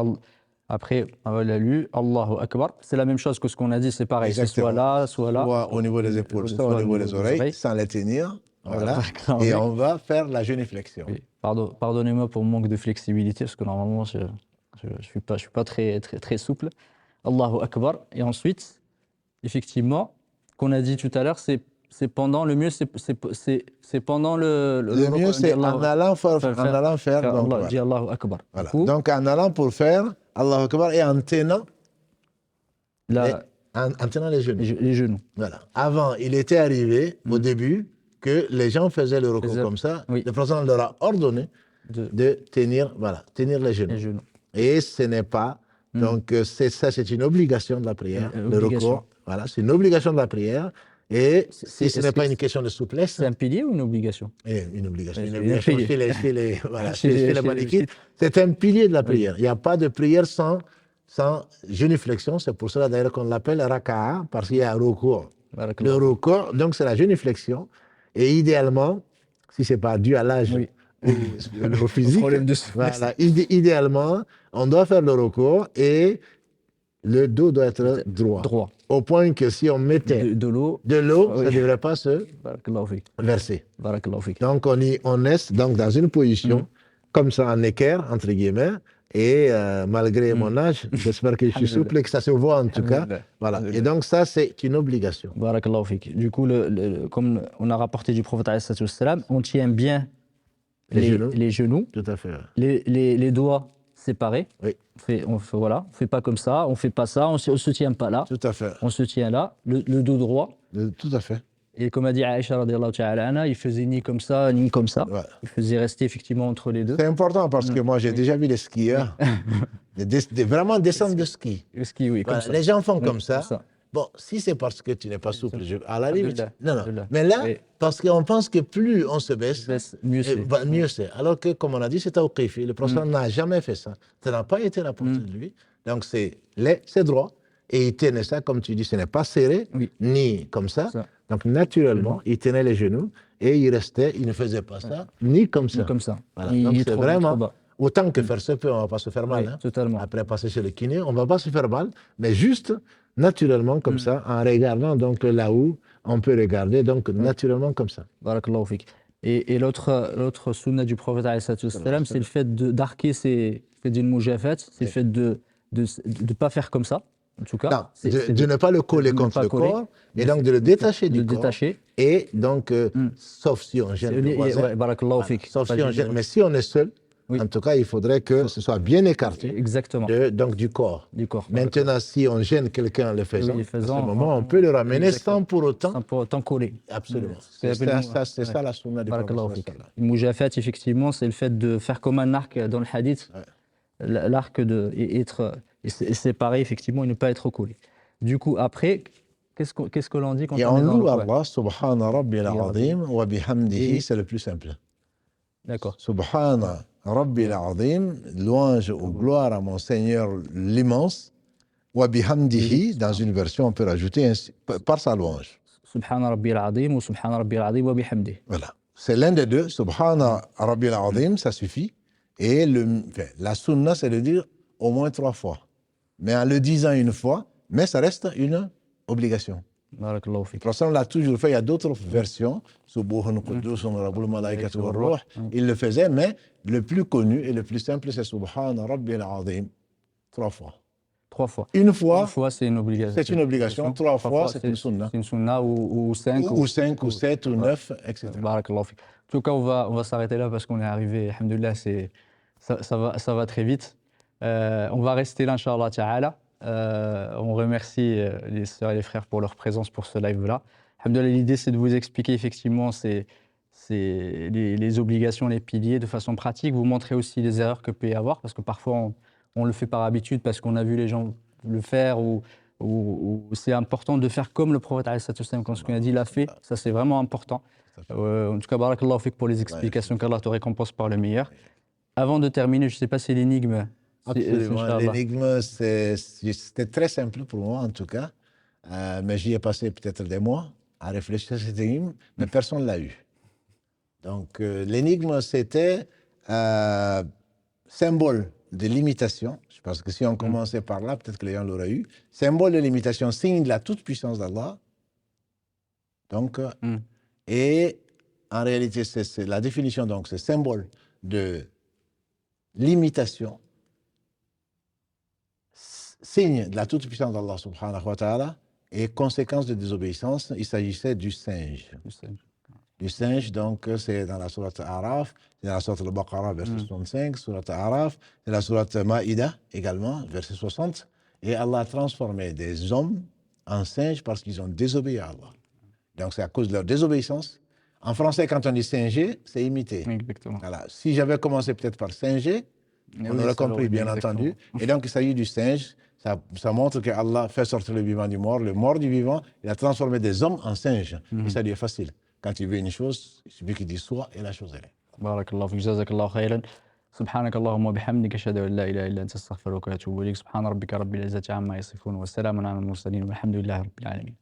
après, on l'a lu, Allahu Akbar. C'est la même chose que ce qu'on a dit, c'est pareil. C'est soit là. Soit au niveau des épaules, soit au niveau des oreilles, sans les tenir. Voilà. Et on va faire la génuflexion. Oui. Pardonnez-moi pour mon manque de flexibilité, parce que normalement, je suis pas très souple. Allahu Akbar. Et ensuite, effectivement, qu'on a dit tout à l'heure, c'est pendant le mieux, c'est pendant le mieux, c'est en allant faire Allah, dit Allahu Akbar. Voilà. Donc en allant pour faire Allahu Akbar et en tenant les genoux. Voilà. Avant, il était arrivé au début que les gens faisaient le ruku comme ça. Oui. Le prophète leur a ordonné de tenir les genoux. Et ce n'est pas Donc, c'est une obligation de la prière. Le Obligation. recours, voilà, c'est une obligation de la prière. Et si ce est-ce n'est pas que une question de souplesse, C'est un pilier ou une obligation? une obligation. Ouais, Une c'est un obligation pilier. chez les, voilà, Chez les- chez les chez les malikites, chiites. c'est un pilier de la prière. Il n'y a pas de prière sans génuflexion. C'est pour cela d'ailleurs qu'on l'appelle raka'a, parce qu'il y a un recours. Le Barakallah. recours, donc c'est la génuflexion. Et idéalement, si ce n'est pas dû à l'âge Oui. au physique, Problème de souplesse. voilà, idéalement, on doit faire le recours et le dos doit être droit. Droit. Au point que si on mettait De l'eau. de l'eau, Ah oui. ça ne devrait pas se Barakallahu fik. verser. Barakallahu fik. Donc, on est donc dans une position comme ça, en équerre, entre guillemets, et malgré mon âge, j'espère que je suis souple et que ça se voit en tout cas. Alhamdulillah. Voilà. Et Alhamdulillah. donc, ça, c'est une obligation. Barakallahu fik. Du coup, comme on a rapporté du prophète alayhi salatu wassalam, on tient bien Les genoux. genoux, Tout à fait. Ouais. les doigts séparés. Oui, Voilà, on fait pas comme ça, on fait pas ça, on se tient pas là, tout à fait. on se tient là, le dos droit. Tout à fait. Et comme a dit Aïcha radiallahu ta'ala anha, il faisait ni comme ça, ni comme ça. Ouais. Il faisait rester effectivement entre les deux. C'est important parce que moi, j'ai déjà vu les skieurs vraiment descendre de ski. Le ski, oui, comme Voilà, ça. les gens font Oui, comme ça. Bon, si c'est parce que tu n'es pas souple, à la limite. Alhamdulillah. Non, non. Alhamdulillah. Mais là, Oui. parce qu'on pense que plus on se baisse, Mieux c'est. mieux c'est. Alors que, comme on a dit, c'est tawqifi. Le prophète n'a jamais fait ça. Ça n'a pas été rapporté de lui. Donc, c'est droit. Et il tenait ça, comme tu dis, ce n'est pas serré, Oui. ni comme ça. Ça. Donc, naturellement, il tenait les genoux et il restait, il ne faisait pas ça, ni comme ça. Comme ça. Voilà. Il Donc, est c'est trop vraiment, bas. autant que faire se peut, on ne va pas se faire mal. Oui, hein. totalement. Après passer chez le kiné, on ne va pas se faire mal, mais juste naturellement comme ça, en regardant donc là où on peut regarder, donc naturellement comme ça. Barakallahu fik. Et l'autre sunna du prophète alayhi salatu wassalam, c'est le fait d'arquer ses fait d'une moujafat, c'est le fait de ne pas faire comme ça, en tout cas. Non, C'est de ne pas le coller de ne contre pas le coller, corps, et donc de le détacher de du le corps. détacher. Et donc, sauf si on gêne le voisin. Ouais, barakallahu fik. Sauf Pas si on gêner. gêne. Mais si on est seul, Oui. en tout cas, il faudrait que ce soit bien écarté Exactement. donc du corps. Du corps. Maintenant, si on gêne quelqu'un le faisant, Oui, à faisant, ce moment, on peut le ramener exactement. sans pour autant. Sans pour autant coller. Absolument. C'est C'est ça la sunna du prophète. Barakallahu fik. Une moujafat, effectivement, c'est le fait de faire comme un arc dans le hadith. L'arc et séparé, effectivement, et ne pas être collé. Du coup, après, qu'est-ce que l'on dit quand Et on on est dans loue le Allah, subhana rabbil azim, wa bihamdihi, c'est le plus simple. D'accord. Subhana rabbil azim, louange ou gloire à mon Seigneur l'immense, wa bihamdihi, dans une version, on peut rajouter par sa louange. Subhana rabbil azim ou subhana rabbil azim wa bihamdi. Voilà. C'est l'un des deux. Subhana rabbil azim, ça suffit. Et la sunna, c'est de dire au moins 3 fois. Mais en le disant une fois, mais ça reste une obligation. Barakallahu fik. Le prophète l'a toujours fait. Il y a d'autres versions. Subuhun Quddus Rabbul Malaikati wa Ruh. Il le faisait, mais le plus connu et le plus simple, c'est Subhana Rabbil Azim. 3 fois. 3 fois. Une fois, C'est une obligation. c'est une obligation. 3 fois, c'est une sunna. C'est une sunna ou 5. Ou 5, ou 7, ou 9, etc. Barakallahu fik. En tout cas, on va s'arrêter là parce qu'on est arrivé, alhamdoulilah, ça va très vite. On va rester là, Inch'Allah Ta'ala. On remercie les sœurs et les frères pour leur présence pour ce live-là. Alhamdoulilah, l'idée, c'est de vous expliquer effectivement les obligations, les piliers de façon pratique, vous montrer aussi les erreurs que peut y avoir, parce que parfois, on le fait par habitude parce qu'on a vu les gens le faire ou c'est important de faire comme le prophète alayhi salatu wassalam, quand ce qu'on a dit, l'a fait. Ça, c'est vraiment important. En tout cas, barakallahu fik pour les explications, qu'Allah te récompense par le meilleur. Avant de terminer, je ne sais pas si l'énigme... Absolument. L'énigme, c'était très simple pour moi, en tout cas. Mais j'y ai passé peut-être des mois à réfléchir à cette énigme, mais personne ne l'a eu. Donc, l'énigme, c'était symbole de limitation. Je pense que si on commençait par là, peut-être que les gens l'auraient eu. Symbole de limitation, signe de la toute-puissance d'Allah. Donc, et en réalité, c'est la définition, donc, c'est symbole de limitation, signe de la toute-puissance d'Allah subhanahu wa ta'ala et conséquence de désobéissance. Il s'agissait du singe. Du singe, donc, c'est dans la sourate Araf, c'est dans la sourate Al-Baqarah, verset 65, sourate Araf, c'est la sourate Maïda également, verset 60. Et Allah a transformé des hommes en singes parce qu'ils ont désobéi à Allah. Donc, c'est à cause de leur désobéissance. En français, quand on dit singer, c'est imiter. Exactement. Voilà. Si j'avais commencé peut-être par singer, Eh On oui, aurait c'est compris, bien exactement. entendu. Et donc, il s'agit du singe. Ça montre que Allah fait sortir le vivant du mort, le mort du vivant. Il a transformé des hommes en singes. Et ça lui est facile. Quand il veut une chose, il suffit qu'il dise soit et la chose elle est. بارك الله فيك جزاك الله خيرا سبحانك اللهم وبحمدك أشهد أن لا إله إلا أنت أستغفرك وأتوب إليك سبحان ربك رب العزة عما يصفون وسلام على المرسلين والحمد لله رب العالمين